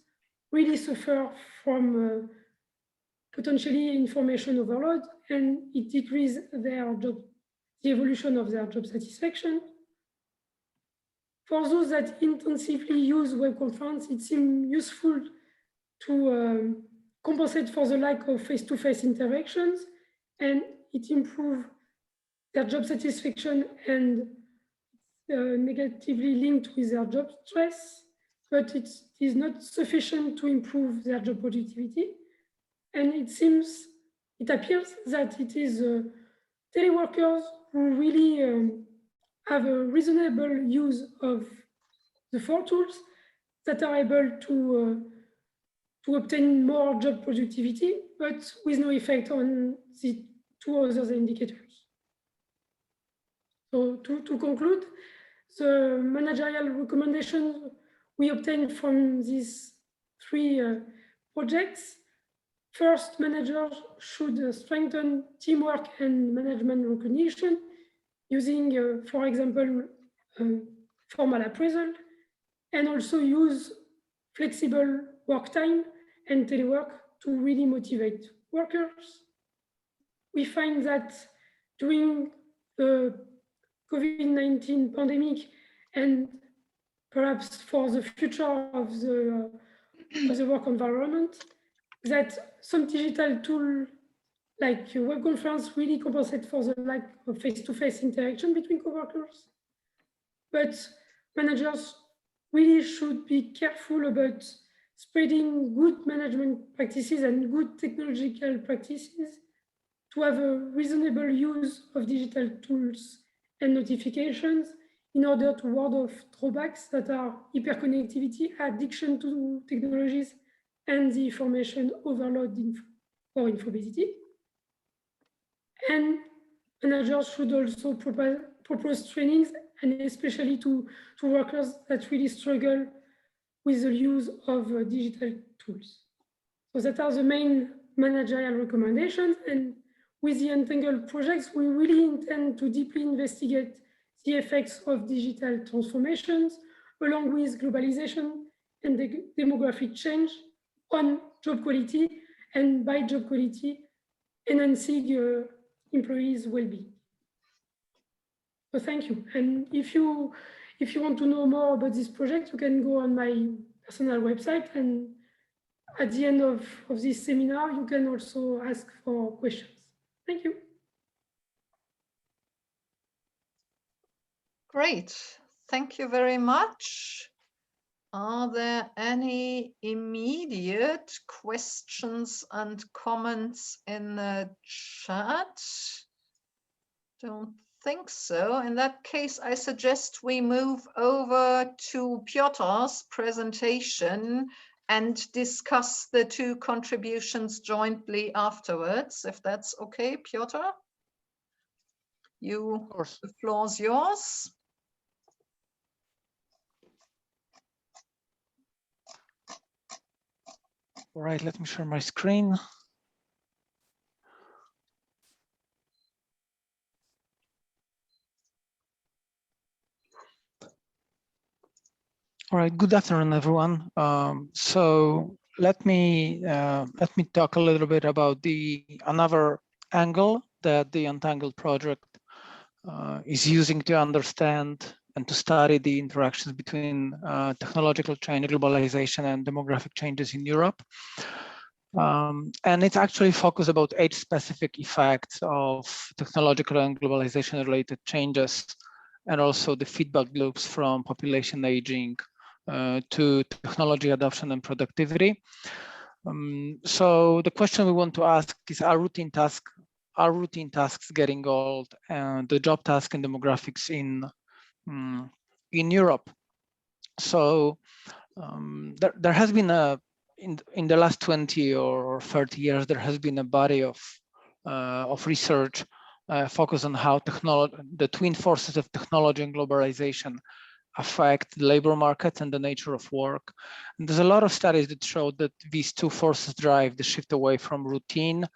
really suffer from potentially information overload, and it decreases their job, the evolution of their job satisfaction. For those that intensively use web conference, it seems useful to compensate for the lack of face-to-face interactions, and it improves their job satisfaction and negatively linked with their job stress, but it is not sufficient to improve their job productivity. And it appears that it is teleworkers who really have a reasonable use of the 4 tools that are able to obtain more job productivity, but with no effect on the 2 other indicators. So to conclude, the managerial recommendations we obtained from these 3 projects. First, managers should strengthen teamwork and management recognition using, for example, formal appraisal, and also use flexible work time and telework to really motivate workers. We find that during the COVID-19 pandemic, and perhaps for the future of the work environment, that some digital tool like web conference really compensate for the lack of face-to-face interaction between coworkers. But managers really should be careful about spreading good management practices and good technological practices to have a reasonable use of digital tools and notifications in order to ward off drawbacks that are hyperconnectivity, addiction to technologies, and the information overload or infobesity. And managers should also propose trainings, and especially to workers that really struggle with the use of digital tools. So that are the main managerial recommendations. And with the Untangled projects, we really intend to deeply investigate the effects of digital transformations, along with globalization and the demographic change on job quality, and by job quality, enhancing employees' well-being. So thank you. And if you want to know more about this project, you can go on my personal website, and at the end of this seminar, you can also ask for questions. Thank you.
Great. Thank you very much. Are there any immediate questions and comments in the chat? Don't think so. In that case, I suggest we move over to Piotr's presentation and discuss the 2 contributions jointly afterwards, if that's okay, Piotr?
Of course.
The floor's yours.
All right, let me share my screen. All right, good afternoon, everyone. So let me talk a little bit about another angle that the Untangled project is using to understand and to study the interactions between technological change, globalization, and demographic changes in Europe. And it's actually focused about age-specific effects of technological and globalization-related changes, and also the feedback loops from population aging to technology adoption and productivity. So the question we want to ask is, are routine tasks getting old, and the job task and demographics in Europe? So there has been in the last 20 or 30 years, there has been a body of research focused on how the twin forces of technology and globalization affect the labor market and the nature of work. And there's a lot of studies that show that these 2 forces drive the shift away from routine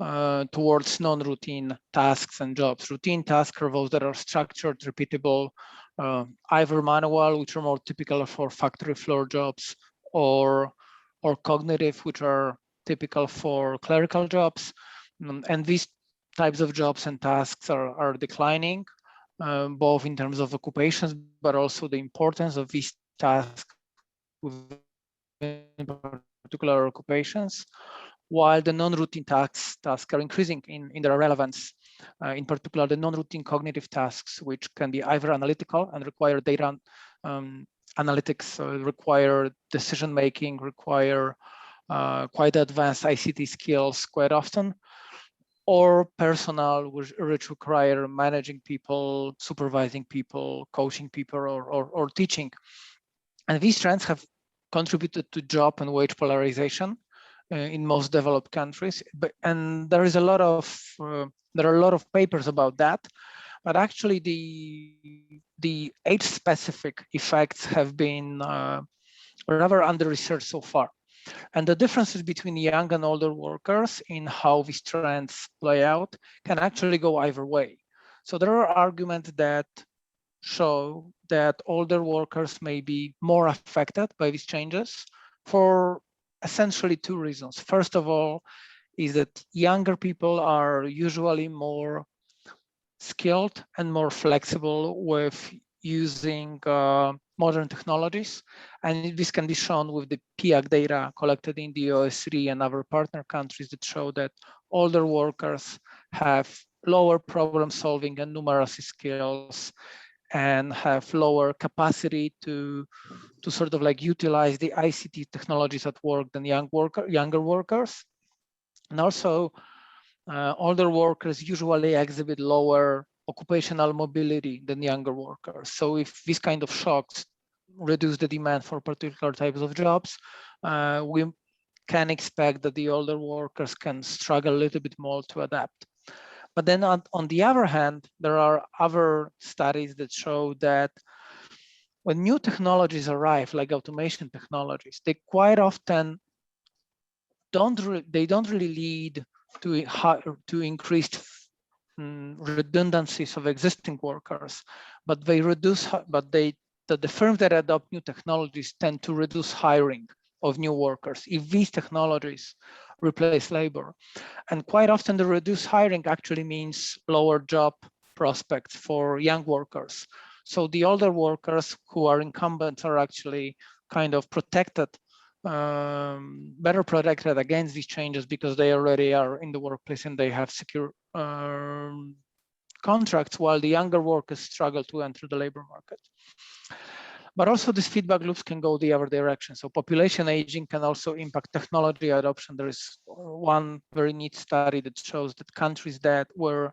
towards non-routine tasks and jobs. Routine tasks are those that are structured, repeatable, either manual, which are more typical for factory floor jobs, or cognitive, which are typical for clerical jobs. And these types of jobs and tasks are declining, both in terms of occupations, but also the importance of these tasks within particular occupations, while the non-routine tasks are increasing in their relevance, in particular the non-routine cognitive tasks, which can be either analytical and require data analytics, require decision-making, require quite advanced ICT skills quite often, or personal, which require managing people, supervising people, coaching people, or teaching. And these trends have contributed to job and wage polarization in most developed countries. And there is a lot of there are a lot of papers about that. But actually, the age-specific effects have been rather under-researched so far. And the differences between young and older workers in how these trends play out can actually go either way. So there are arguments that show that older workers may be more affected by these changes for essentially two reasons. First of all, is that younger people are usually more skilled and more flexible with using modern technologies. And this can be shown with the PIAC data collected in the OSCE and other partner countries that show that older workers have lower problem solving and numeracy skills and have lower capacity to sort of like utilize the ICT technologies at work than younger workers. And also, older workers usually exhibit lower occupational mobility than younger workers. So if these kind of shocks reduce the demand for particular types of jobs, we can expect that the older workers can struggle a little bit more to adapt. But then on the other hand, there are other studies that show that when new technologies arrive, like automation technologies, they quite often don't really lead to increased redundancies of existing workers, but they reduce, the firms that adopt new technologies tend to reduce hiring of new workers if these technologies replace labor. And quite often the reduced hiring actually means lower job prospects for young workers. So the older workers who are incumbents are actually kind of protected, better protected against these changes because they already are in the workplace and they have secure contracts, while the younger workers struggle to enter the labor market. But also these feedback loops can go the other direction. So population aging can also impact technology adoption. There is one very neat study that shows that countries that will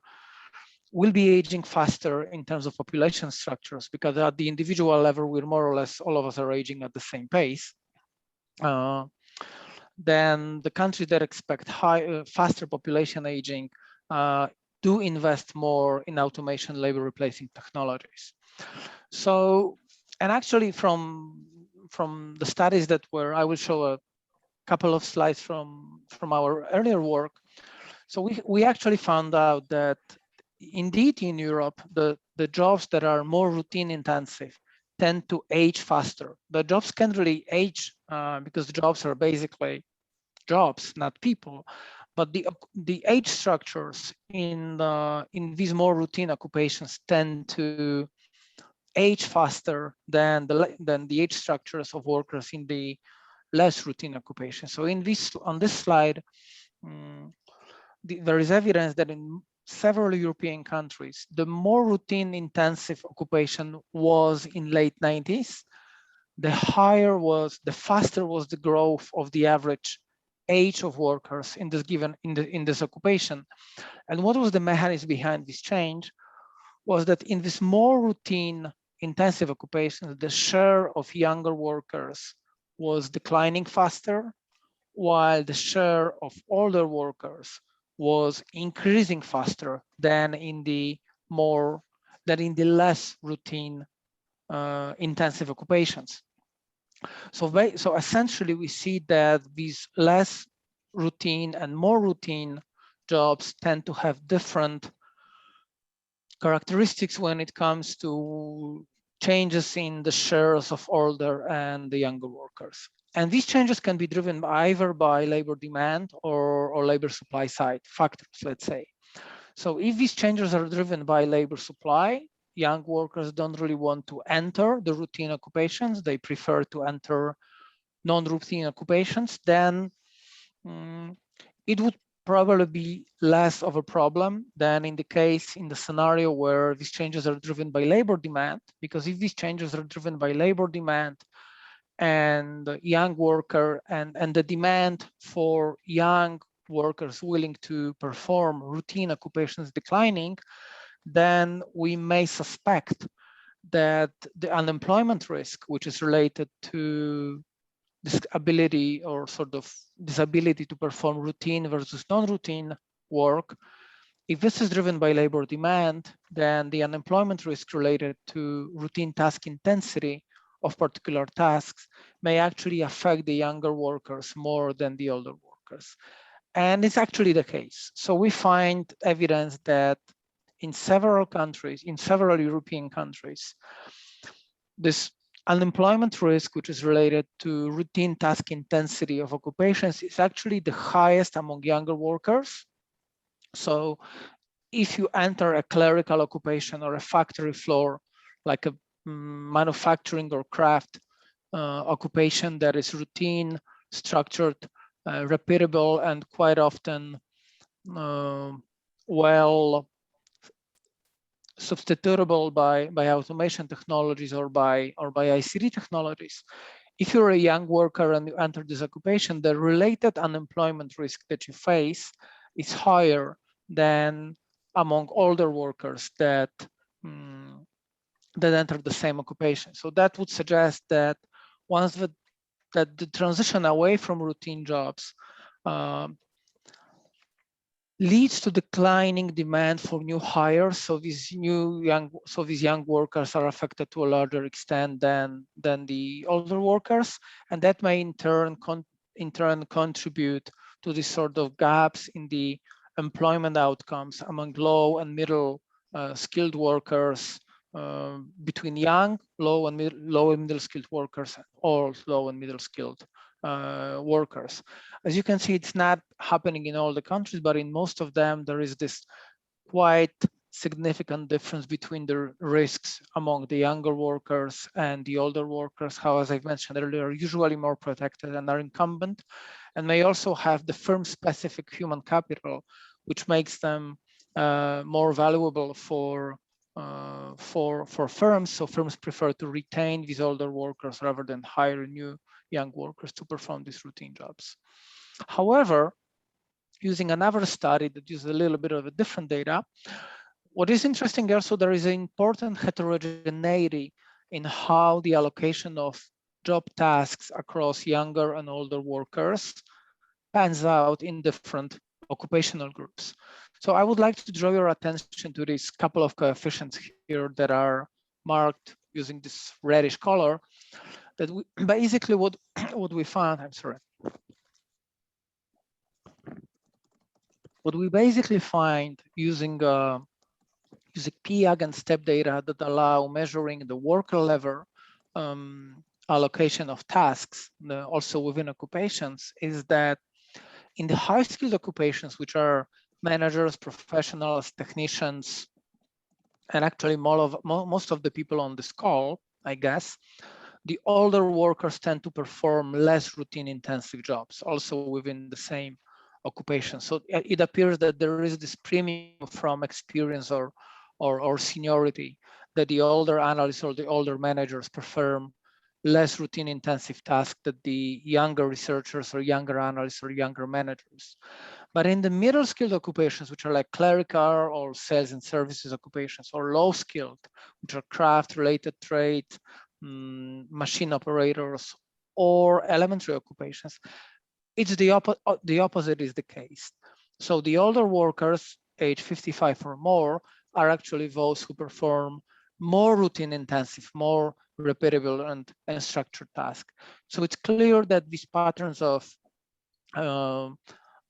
be aging faster in terms of population structures, because at the individual level, we're more or less, all of us are aging at the same pace. Then the countries that expect faster population aging do invest more in automation, labor replacing technologies. So, and actually from the studies that I will show a couple of slides from our earlier work. So we actually found out that indeed in Europe, the jobs that are more routine intensive tend to age faster. The jobs can really age because the jobs are basically jobs, not people. But the age structures in these more routine occupations tend to age faster than the age structures of workers in the less routine occupations. So on this slide, there is evidence that in several European countries, the more routine intensive occupation was in late 90s, the faster was the growth of the average age of workers in this occupation. And what was the mechanism behind this change was that in this more routine intensive occupations, the share of younger workers was declining faster, while the share of older workers was increasing faster than in the less routine intensive occupations. So essentially we see that these less routine and more routine jobs tend to have different characteristics when it comes to changes in the shares of older and the younger workers. And these changes can be driven either by labor demand or labor supply side factors, let's say. So if these changes are driven by labor supply, young workers don't really want to enter the routine occupations. They prefer to enter non-routine occupations. Then it would probably be less of a problem than in the scenario where these changes are driven by labor demand, because if these changes are driven by labor demand and young worker and the demand for young workers willing to perform routine occupations declining, then we may suspect that the unemployment risk, which is related to this ability or sort of disability to perform routine versus non-routine work, if this is driven by labor demand, then the unemployment risk related to routine task intensity of particular tasks may actually affect the younger workers more than the older workers. And it's actually the case. So we find evidence that in several countries, in several European countries, this unemployment risk, which is related to routine task intensity of occupations, is actually the highest among younger workers. So if you enter a clerical occupation or a factory floor, like a manufacturing or craft occupation that is routine, structured, repeatable, and quite often well substitutable by automation technologies or by ICT technologies. If you're a young worker and you enter this occupation, the related unemployment risk that you face is higher than among older workers that that enter the same occupation. So that would suggest that once that the transition away from routine jobs leads to declining demand for new hires. So these young workers are affected to a larger extent than the older workers, and that may in turn contribute to these sort of gaps in the employment outcomes among low and middle skilled workers, between young, low and middle skilled workers, or low and middle skilled workers. As you can see, it's not happening in all the countries, but in most of them, there is this quite significant difference between the risks among the younger workers and the older workers, how, as I've mentioned earlier, are usually more protected and are incumbent, and may also have the firm-specific human capital, which makes them more valuable for firms. So firms prefer to retain these older workers rather than hire new young workers to perform these routine jobs. However, using another study that uses a little bit of a different data, what is interesting also, there is an important heterogeneity in how the allocation of job tasks across younger and older workers pans out in different occupational groups. So I would like to draw your attention to these couple of coefficients here that are marked using this reddish color, that basically what we found, what we basically find using PIAG and STEP data that allow measuring the worker level allocation of tasks, also within occupations, is that in the high skilled occupations, which are managers, professionals, technicians, and actually most of the people on this call, I guess, the older workers tend to perform less routine intensive jobs, also within the same occupation. So it appears that there is this premium from experience or seniority, that the older analysts or the older managers perform less routine intensive tasks than the younger researchers or younger analysts or younger managers. But in the middle skilled occupations, which are like clerical or sales and services occupations, or low skilled, which are craft related trades, machine operators, or elementary occupations, it's the opposite is the case. So the older workers, age 55 or more, are actually those who perform more routine intensive, more repeatable and structured tasks. So it's clear that these patterns of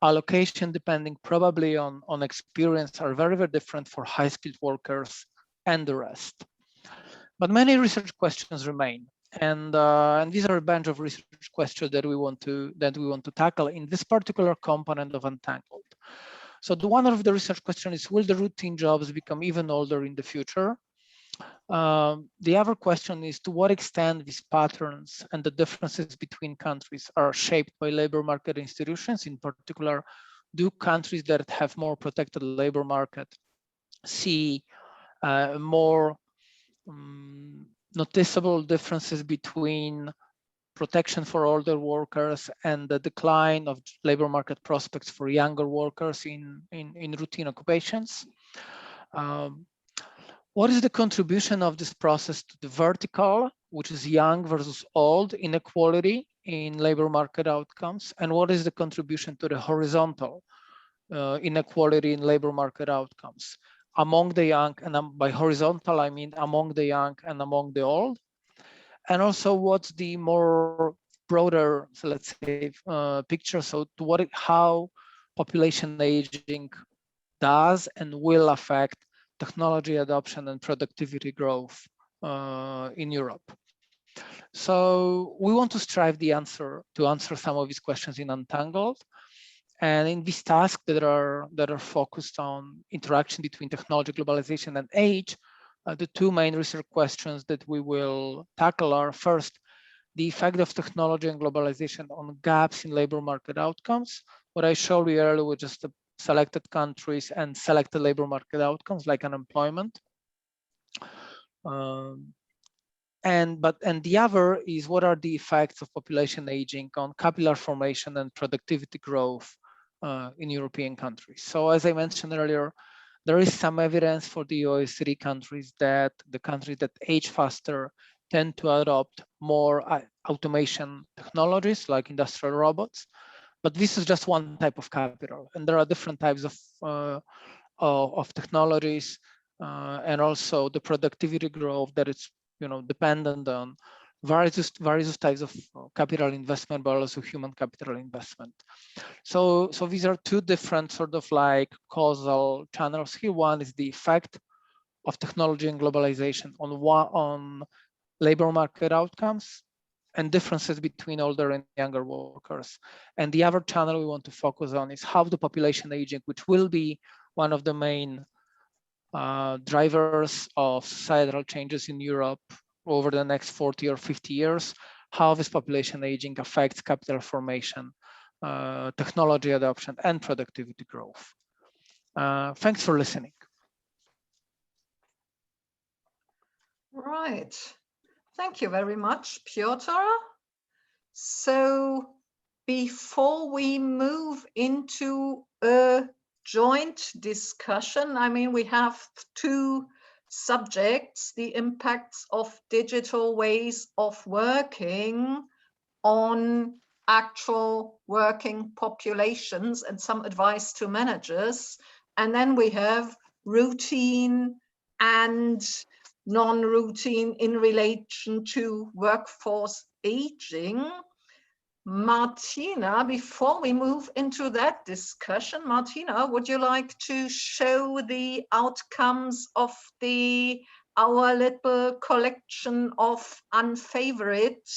allocation depending probably on experience are very, very different for high-skilled workers and the rest. But many research questions remain, and these are a bunch of research questions that we want to tackle in this particular component of Untangled. So one of the research questions is, will the routine jobs become even older in the future? The other question is, to what extent these patterns and the differences between countries are shaped by labor market institutions? In particular, do countries that have more protected labor market see more noticeable differences between protection for older workers and the decline of labor market prospects for younger workers in routine occupations? What is the contribution of this process to the vertical, which is young versus old, inequality in labor market outcomes? And what is the contribution to the horizontal inequality in labor market outcomes among the young? And by horizontal, I mean among the young and among the old. And also, what's the more broader, so let's say, picture? So to how population aging does and will affect technology adoption and productivity growth in Europe. So we want to strive to answer some of these questions in Untangled. And in this task that are focused on interaction between technology, globalization, and age, the two main research questions that we will tackle are, first, the effect of technology and globalization on gaps in labor market outcomes. What I showed you earlier was just the selected countries and selected labor market outcomes like unemployment. And the other is, what are the effects of population aging on capillary formation and productivity growth in European countries? So as I mentioned earlier, there is some evidence for the OECD countries that the countries that age faster tend to adopt more automation technologies like industrial robots. But this is just one type of capital, and there are different types of technologies, and also the productivity growth that is, dependent on various types of capital investment, but also human capital investment. So these are two different sort of like causal channels here. One is the effect of technology and globalization on labor market outcomes and differences between older and younger workers. And the other channel we want to focus on is how the population aging, which will be one of the main drivers of societal changes in Europe over the next 40 or 50 years, how this population aging affects capital formation, technology adoption, and productivity growth. Thanks for listening.
Right. Thank you very much, Piotr. So before we move into a joint discussion, I mean, we have two subjects: the impacts of digital ways of working on actual working populations and some advice to managers. And then we have routine and non-routine in relation to workforce aging. Martina, before we move into that discussion, Martina, would you like to show the outcomes of our little collection of unfavorite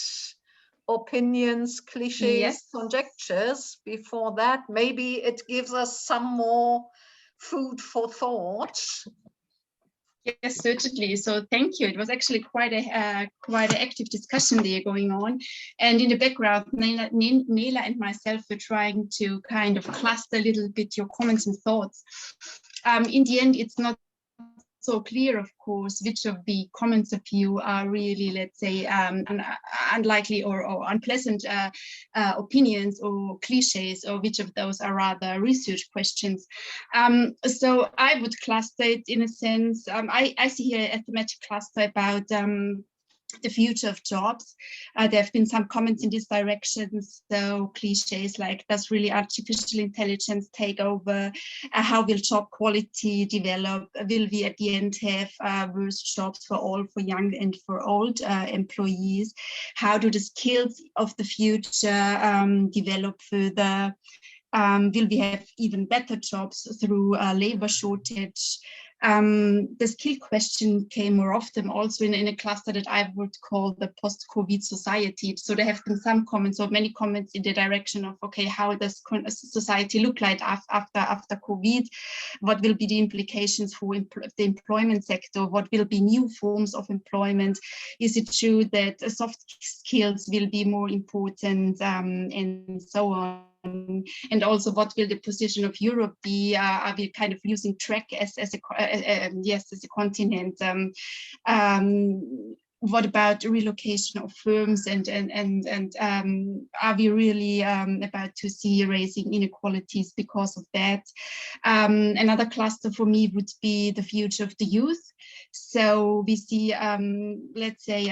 opinions, cliches,
Yes.
conjectures? Before that, maybe it gives us some more food for thought.
Yes, certainly. So thank you. It was actually quite an active discussion there going on. And in the background, Nela and myself were trying to kind of cluster a little bit your comments and thoughts. In the end, it's not so clear, of course, which of the comments of you are really, let's say, unlikely or unpleasant opinions or cliches, or which of those are rather research questions. So I would cluster it in a sense. I see here a thematic cluster about the future of jobs. There have been some comments in this direction. So cliches like, does really artificial intelligence take over? How will job quality develop? Will we at the end have worse jobs for all, for young and for old employees? How do the skills of the future develop further? Will we have even better jobs through labor shortage? The skill question came more often also in a cluster that I would call the post-COVID society. So there have been some comments, or many comments in the direction of, okay, how does society look like after COVID? What will be the implications for the employment sector? What will be new forms of employment? Is it true that soft skills will be more important, and so on? And also, what will the position of Europe be? Are we kind of losing track as a continent? What about relocation of firms, and are we really about to see raising inequalities because of that? Another cluster for me would be the future of the youth. So we see, let's say,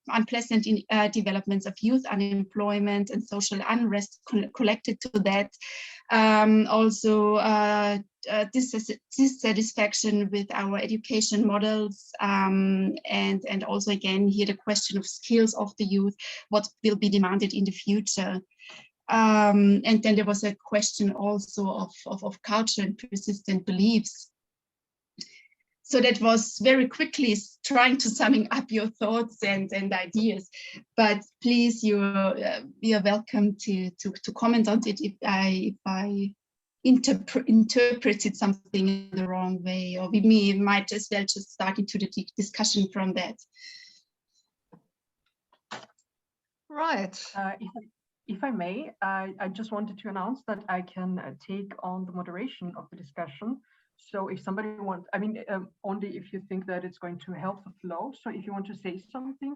unpleasant developments of youth unemployment and social unrest connected to that. Also, dissatisfaction with our education models, and also again here the question of skills of the youth, what will be demanded in the future. And then there was a question also of culture and persistent beliefs. So that was very quickly trying to summing up your thoughts and ideas, but please, you are welcome to comment on it if I interpreted something in the wrong way, or we might as well just start into the discussion from that.
Right.
If I may, I just wanted to announce that I can take on the moderation of the discussion. So if somebody wants, I mean, only if you think that it's going to help the flow. So if you want to say something,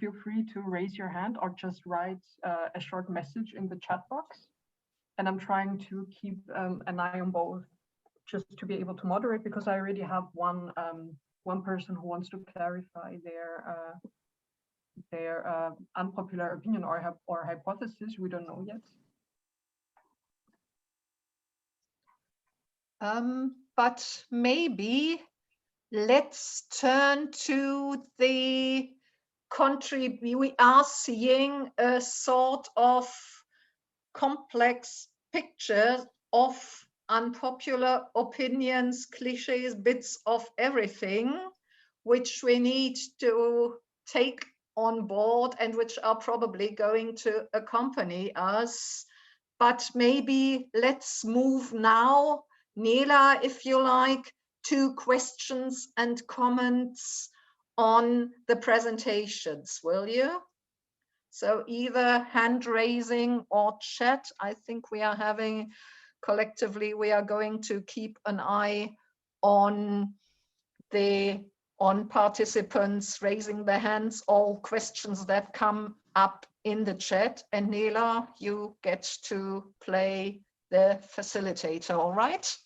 feel free to raise your hand or just write a short message in the chat box. And I'm trying to keep an eye on both, just to be able to moderate, because I already have one person who wants to clarify their unpopular opinion or hypothesis. We don't know yet.
But maybe let's turn to the country. We are seeing a sort of complex picture of unpopular opinions, cliches, bits of everything, which we need to take on board and which are probably going to accompany us. But maybe let's move now, Nela, if you like, to questions and comments on the presentations, will you? So either hand raising or chat. I think we are having, collectively, we are going to keep an eye on participants raising their hands, all questions that come up in the chat. And Nela, you get to play the facilitator, all right?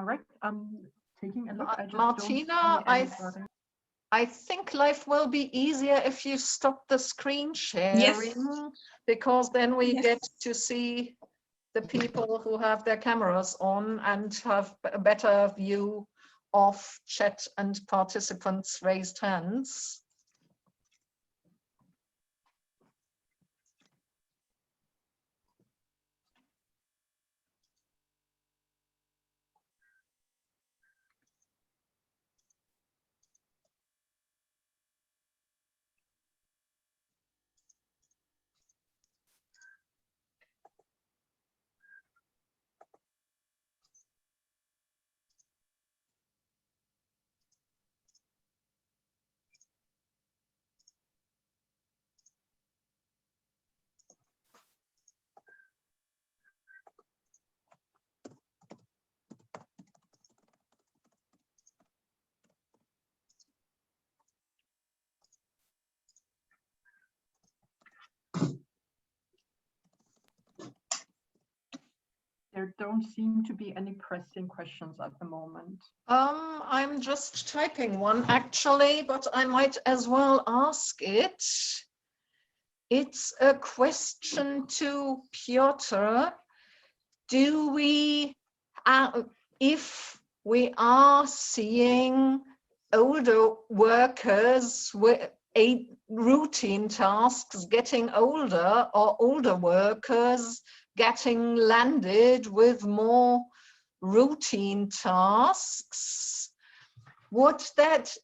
Right, taking a look.
Martina, I think life will be easier if you stop the screen sharing, yes, because then we get to see the people who have their cameras on and have a better view of chat and participants' raised hands.
There don't seem to be any pressing questions at the moment.
I'm just typing one actually, but I might as well ask it. It's a question to Piotr. Do we, if we are seeing older workers routine tasks getting older, or older workers getting landed with more routine tasks?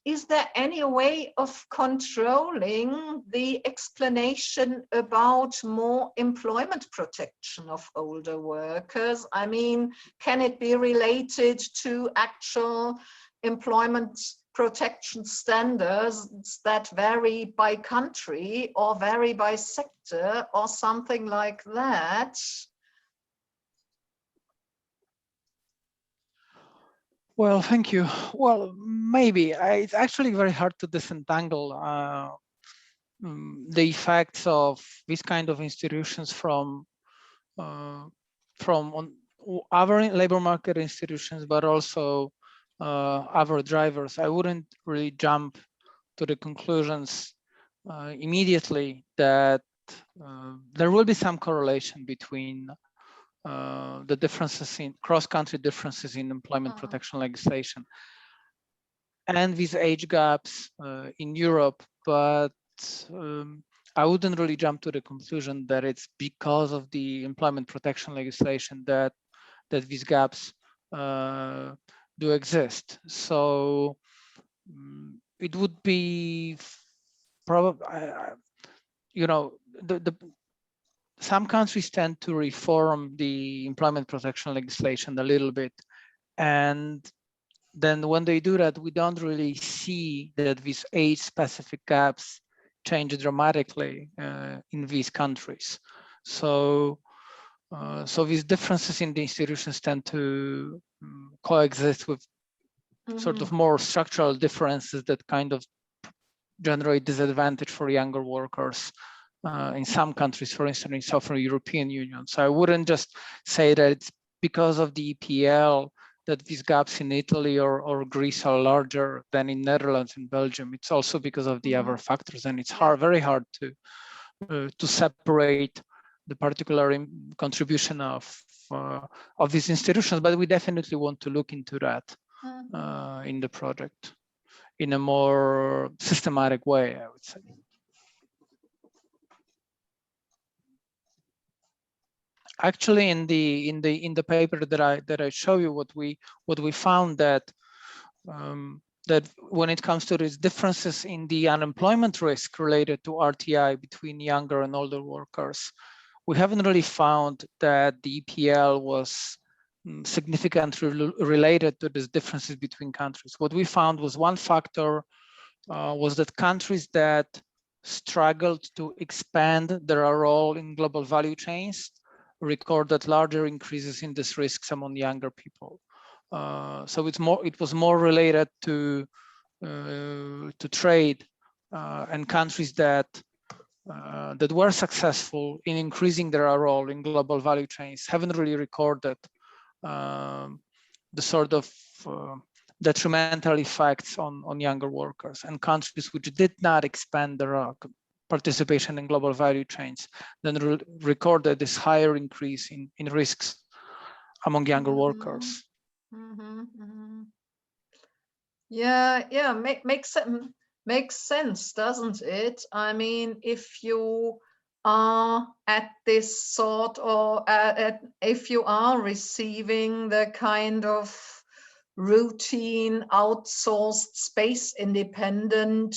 Is there any way of controlling the explanation about more employment protection of older workers? I mean, can it be related to actual employment protection standards that vary by country or vary by sector or something like that?
Well, thank you. Well, maybe it's actually very hard to disentangle the effects of these kind of institutions from other labor market institutions, but also other drivers. I wouldn't really jump to the conclusions immediately that there will be some correlation between the differences in cross-country differences in employment protection legislation and these age gaps in Europe, but I wouldn't really jump to the conclusion that it's because of the employment protection legislation that these gaps do exist. So it would be probably, you know, some countries tend to reform the employment protection legislation a little bit, and then when they do that, we don't really see that these age-specific gaps change dramatically in these countries. So, so these differences in the institutions tend to coexist with sort of more structural differences that kind of generate disadvantage for younger workers in some countries, for instance, in Southern European Union. So I wouldn't just say that it's because of the EPL that these gaps in Italy or Greece are larger than in Netherlands and Belgium. It's also because of the other factors, and it's very hard to separate the particular contribution of these institutions. But we definitely want to look into that in the project in a more systematic way, I would say. Actually, in the paper that I show you, what we found that that when it comes to these differences in the unemployment risk related to RTI between younger and older workers, we haven't really found that the EPL was significantly related to these differences between countries. What we found was one factor was that countries that struggled to expand their role in global value chains recorded larger increases in these risks among younger people. So it was more related to trade and countries that were successful in increasing their role in global value chains haven't really recorded the sort of detrimental effects on younger workers, and countries which did not expand their participation in global value chains then recorded this higher increase in risks among younger workers.
Yeah, makes sense, doesn't it? I mean, if you are at this sort, or if you are receiving the kind of routine outsourced space independent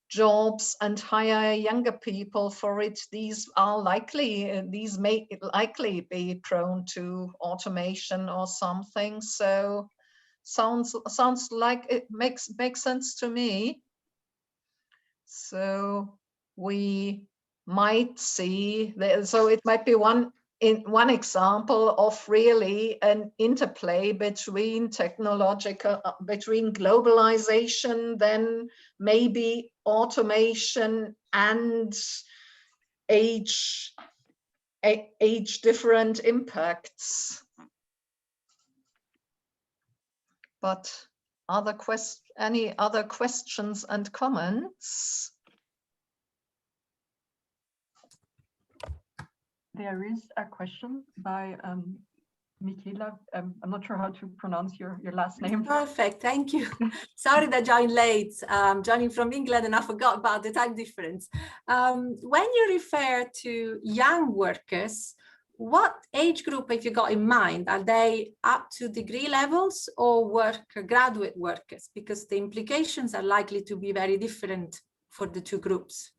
jobs and hire younger people for it, these may likely be prone to automation or something. So sounds like it makes sense to me. So we might see that, so it might be one example of really an interplay between between globalization, then maybe automation and age different impacts. But any other questions and comments?
There is a question by Michaela, I'm not sure how to pronounce your last name.
Perfect, thank you. Sorry that I joined late. I'm joining from England and I forgot about the time difference. When you refer to young workers, what age group have you got in mind? Are they up to degree levels or graduate workers? Because the implications are likely to be very different for the two groups.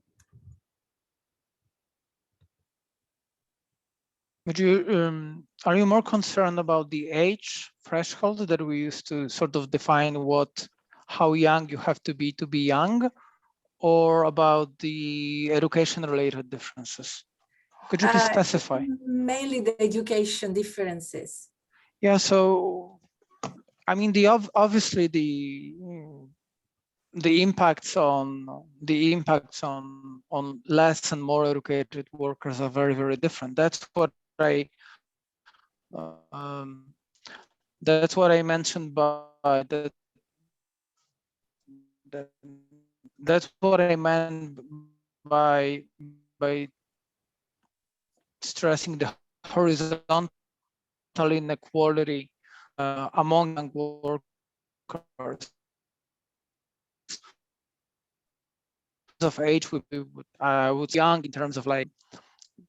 Would you, are you more concerned about the age threshold that we used to sort of define how young you have to be young, or about the education-related differences? Could you please specify?
Mainly the education differences.
Yeah, so I mean, obviously the impacts on less and more educated workers are very, very different. That's what I mentioned by that's what I meant by stressing the horizontal inequality among young workers. Of age, I would say young in terms of like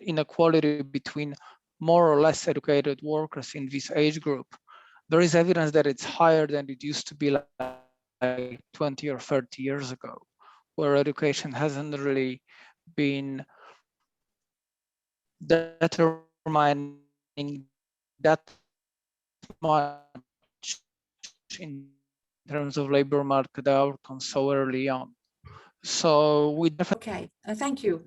inequality between more or less educated workers in this age group. There is evidence that it's higher than it used to be like 20 or 30 years ago, where education hasn't really been determining that much in terms of labor market outcomes so early on. So we definitely.
Okay, thank you.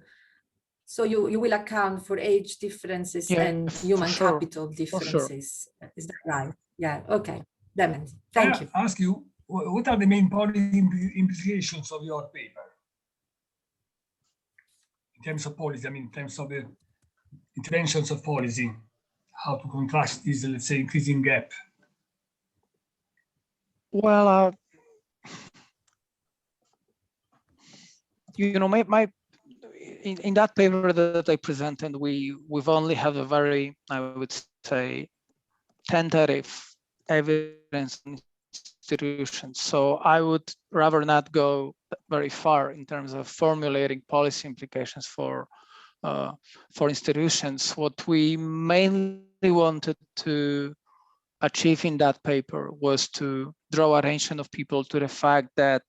So you will account for age differences and human capital differences. Is that right? Yeah, okay. Thank you.
I ask you, what are the main policy implications of your paper? In terms of policy, I mean, in terms of the interventions of policy, how to contrast this, let's say, increasing gap?
Well, you know, in that paper that I presented, we've only have a very, I would say, tentative evidence institutions. So I would rather not go very far in terms of formulating policy implications for institutions. What we mainly wanted to achieve in that paper was to draw attention of people to the fact that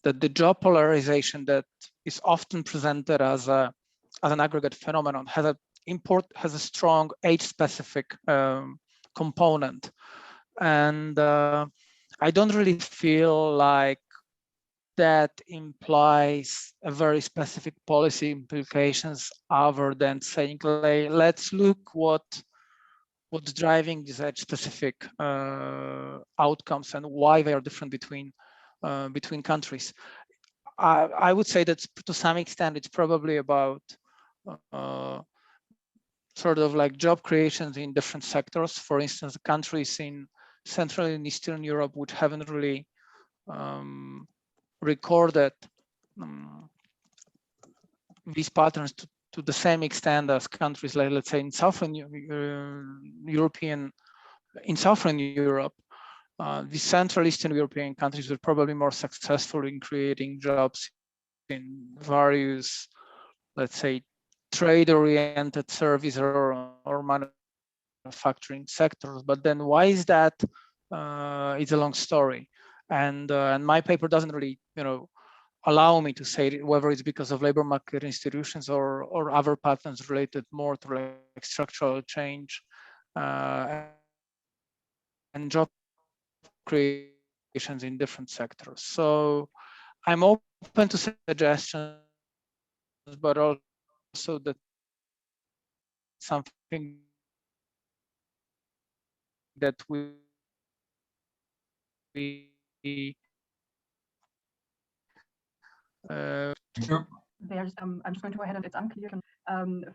the job polarization that is often presented as an aggregate phenomenon has a strong age-specific component, and I don't really feel like that implies a very specific policy implications other than saying, let's look what's driving these age-specific outcomes and why they are different between countries. I would say that to some extent it's probably about sort of like job creations in different sectors. For instance, countries in Central and Eastern Europe which haven't really recorded these patterns to the same extent as countries like, let's say, in Southern Europe. The Central Eastern European countries were probably more successful in creating jobs in various, let's say, trade-oriented service or manufacturing sectors. But then why is that? It's a long story. And my paper doesn't really, allow me to say whether it's because of labor market institutions or other patterns related more to like structural change and job creations in different sectors. So I'm open to suggestions, but also that something that we
There's, I'm just going to go ahead and it's unclear.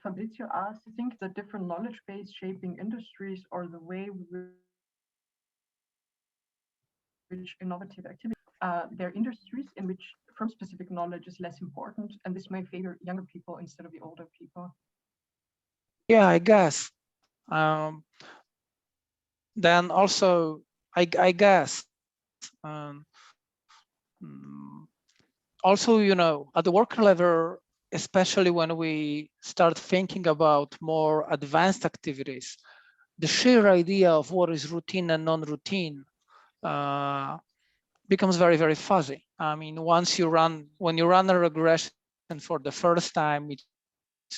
Fabrizio asked, I think the different knowledge base shaping industries or the way which innovative activity, there are industries in which firm-specific knowledge is less important, and this may favor younger people instead of the older people.
Yeah, I guess. then also, I guess, also, you know, at the worker level, especially when we start thinking about more advanced activities, the sheer idea of what is routine and non-routine becomes very, very fuzzy. I mean, when you run a regression for the first time, it's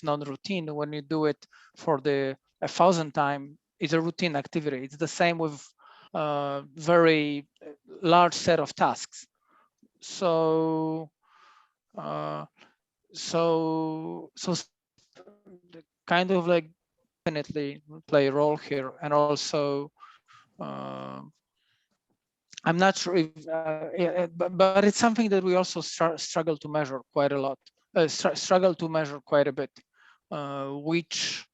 non-routine. When you do it for the 1,000th time, it's a routine activity. It's the same with very large set of tasks. So, so kind of like definitely play a role here, and also I'm not sure if, but it's something that we also struggle to measure quite a lot. Struggle to measure quite a bit. Which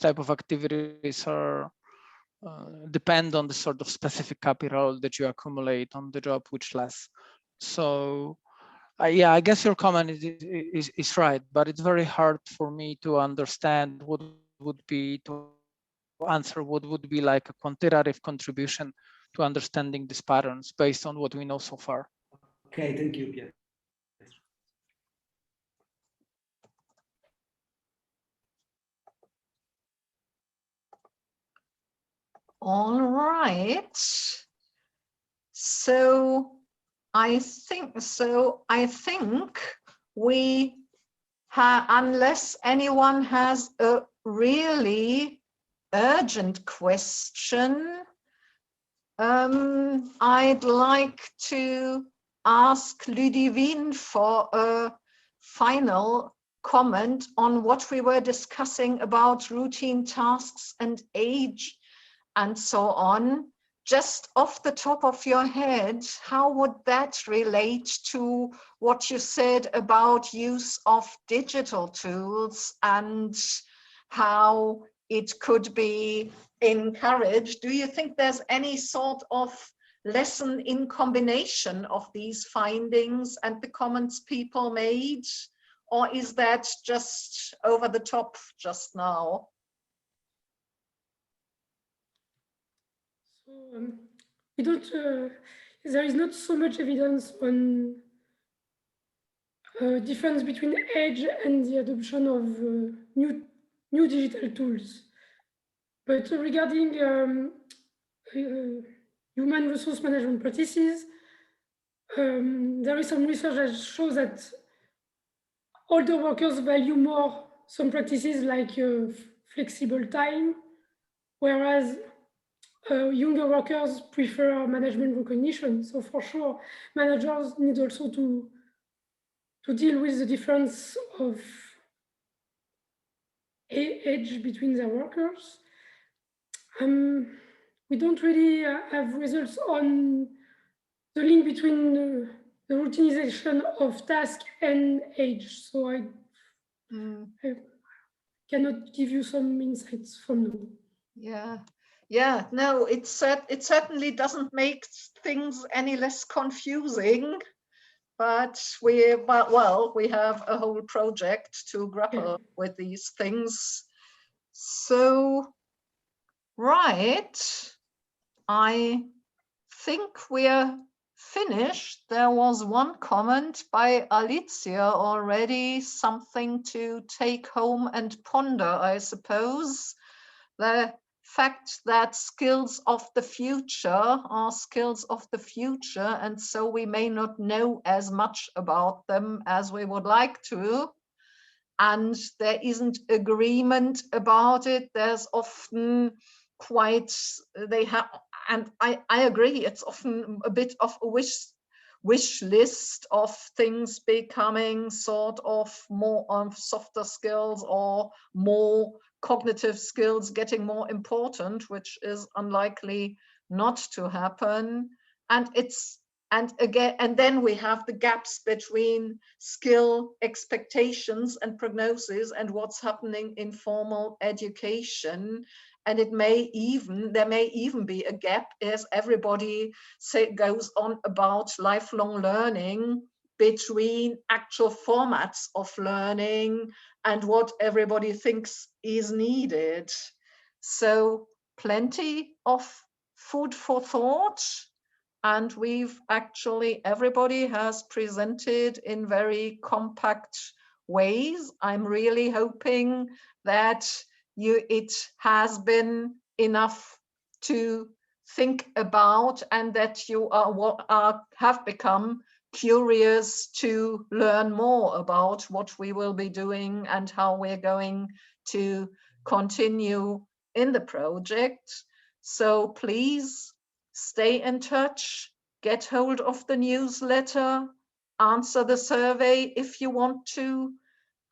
type of activities are depend on the sort of specific capital that you accumulate on the job, which less. So yeah, I guess your comment is right, but it's very hard for me to understand what would be to answer what would be like a quantitative contribution to understanding these patterns based on what we know so far.
Okay, thank you, Pietro.
All right. So I think we have, unless anyone has a really urgent question, I'd like to ask Ludivine for a final comment on what we were discussing about routine tasks and age and so on. Just off the top of your head, how would that relate to what you said about use of digital tools and how it could be encouraged? Do you think there's any sort of lesson in combination of these findings and the comments people made? Or is that just over the top just now?
So we don't. There is not so much evidence on difference between age and the adoption of new digital tools. But regarding human resource management practices, there is some research that shows that older workers value more some practices like flexible time, whereas younger workers prefer management recognition. So for sure, managers need also to deal with the difference of age between their workers. We don't really have results on the link between the routinization of task and age. So I cannot give you some insights from now.
Yeah, no, it certainly doesn't make things any less confusing, but we have a whole project to grapple with these things. So, right, I think we're finished. There was one comment by Alicia already, something to take home and ponder, I suppose. The fact that skills of the future are skills of the future, and so we may not know as much about them as we would like to. And there isn't agreement about it. There's often and I agree, it's often a bit of a wish list of things becoming sort of more softer skills or more cognitive skills getting more important, which is unlikely not to happen. And then we have the gaps between skill expectations and prognosis and what's happening in formal education. And there may even be a gap, as everybody goes on about lifelong learning, between actual formats of learning and what everybody thinks is needed. So plenty of food for thought. And we've actually, everybody has presented in very compact ways. I'm really hoping that it has been enough to think about, and that you have become curious to learn more about what we will be doing and how we're going to continue in the project. So please stay in touch, get hold of the newsletter, answer the survey if you want to.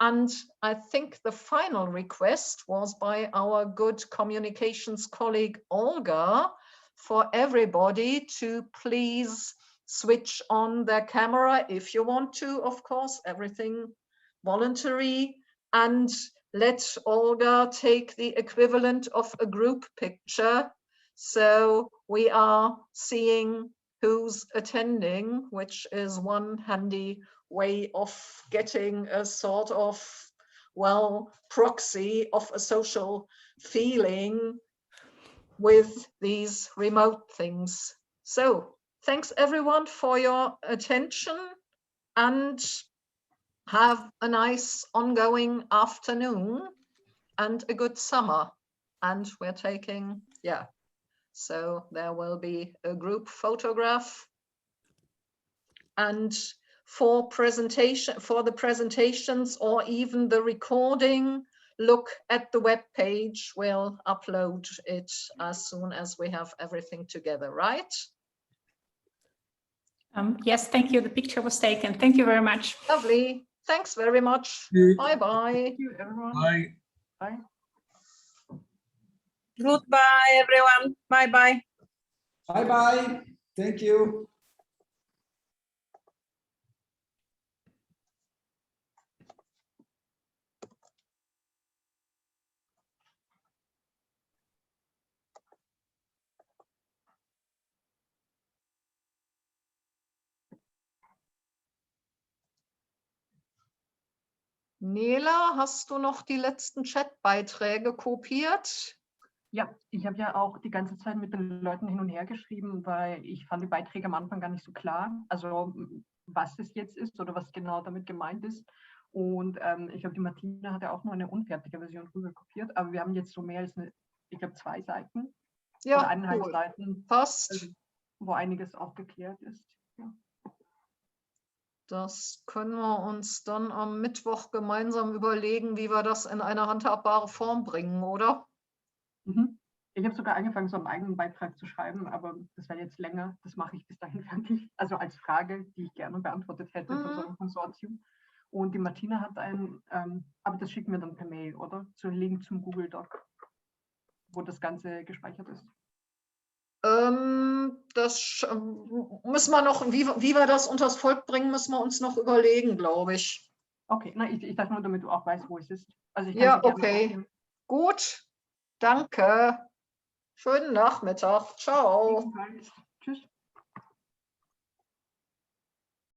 And I think the final request was by our good communications colleague, Olga, for everybody to please switch on their camera if you want to, of course, everything voluntary, and let Olga take the equivalent of a group picture. So we are seeing who's attending, which is one handy way of getting a sort of, well, proxy of a social feeling with these remote things. So thanks everyone for your attention, and have a nice ongoing afternoon and a good summer. And we're taking, yeah, so there will be a group photograph. And for the presentations or even the recording, look at the web page. We'll upload it as soon as we have everything together, right?
Yes, thank you. The picture was taken. Thank you very much.
Lovely. Thanks very much. Bye-bye.
Thank you, everyone.
Bye.
Bye.
Goodbye, everyone. Bye-bye.
Bye-bye. Thank you.
Nela, hast du noch die letzten Chatbeiträge kopiert?
Ja, ich habe ja auch die ganze Zeit mit den Leuten hin und her geschrieben, weil ich fand die Beiträge am Anfang gar nicht so klar, also was es jetzt ist oder was genau damit gemeint ist. Und ich glaube, die Martina hat ja auch nur eine unfertige Version rüber kopiert, aber wir haben jetzt so mehr als, ich glaube, 2 Seiten
Ja,
oder 1,5
cool.
Seiten,
Passt.
wo einiges aufgeklärt ist. Ja.
Das können wir uns dann am Mittwoch gemeinsam überlegen, wie wir das in eine handhabbare Form bringen, oder?
Mhm. Ich habe sogar angefangen, so einen eigenen Beitrag zu schreiben, aber das wäre jetzt länger. Das mache ich bis dahin fertig. Also als Frage, die ich gerne beantwortet hätte von so einem Konsortium. Und die Martina hat einen, aber das schicken wir dann per Mail, oder? So einen Link zum Google Doc, wo das Ganze gespeichert ist.
Das müssen wir noch, wie wir das unters Volk bringen, müssen wir uns noch überlegen, glaube ich.
Okay, na, ich dachte nur, damit du auch weißt, wo es ist. Also ich kann
Ja,
sie gerne
okay.
aufnehmen.
Gut, danke. Schönen Nachmittag. Ciao.
Ebenfalls.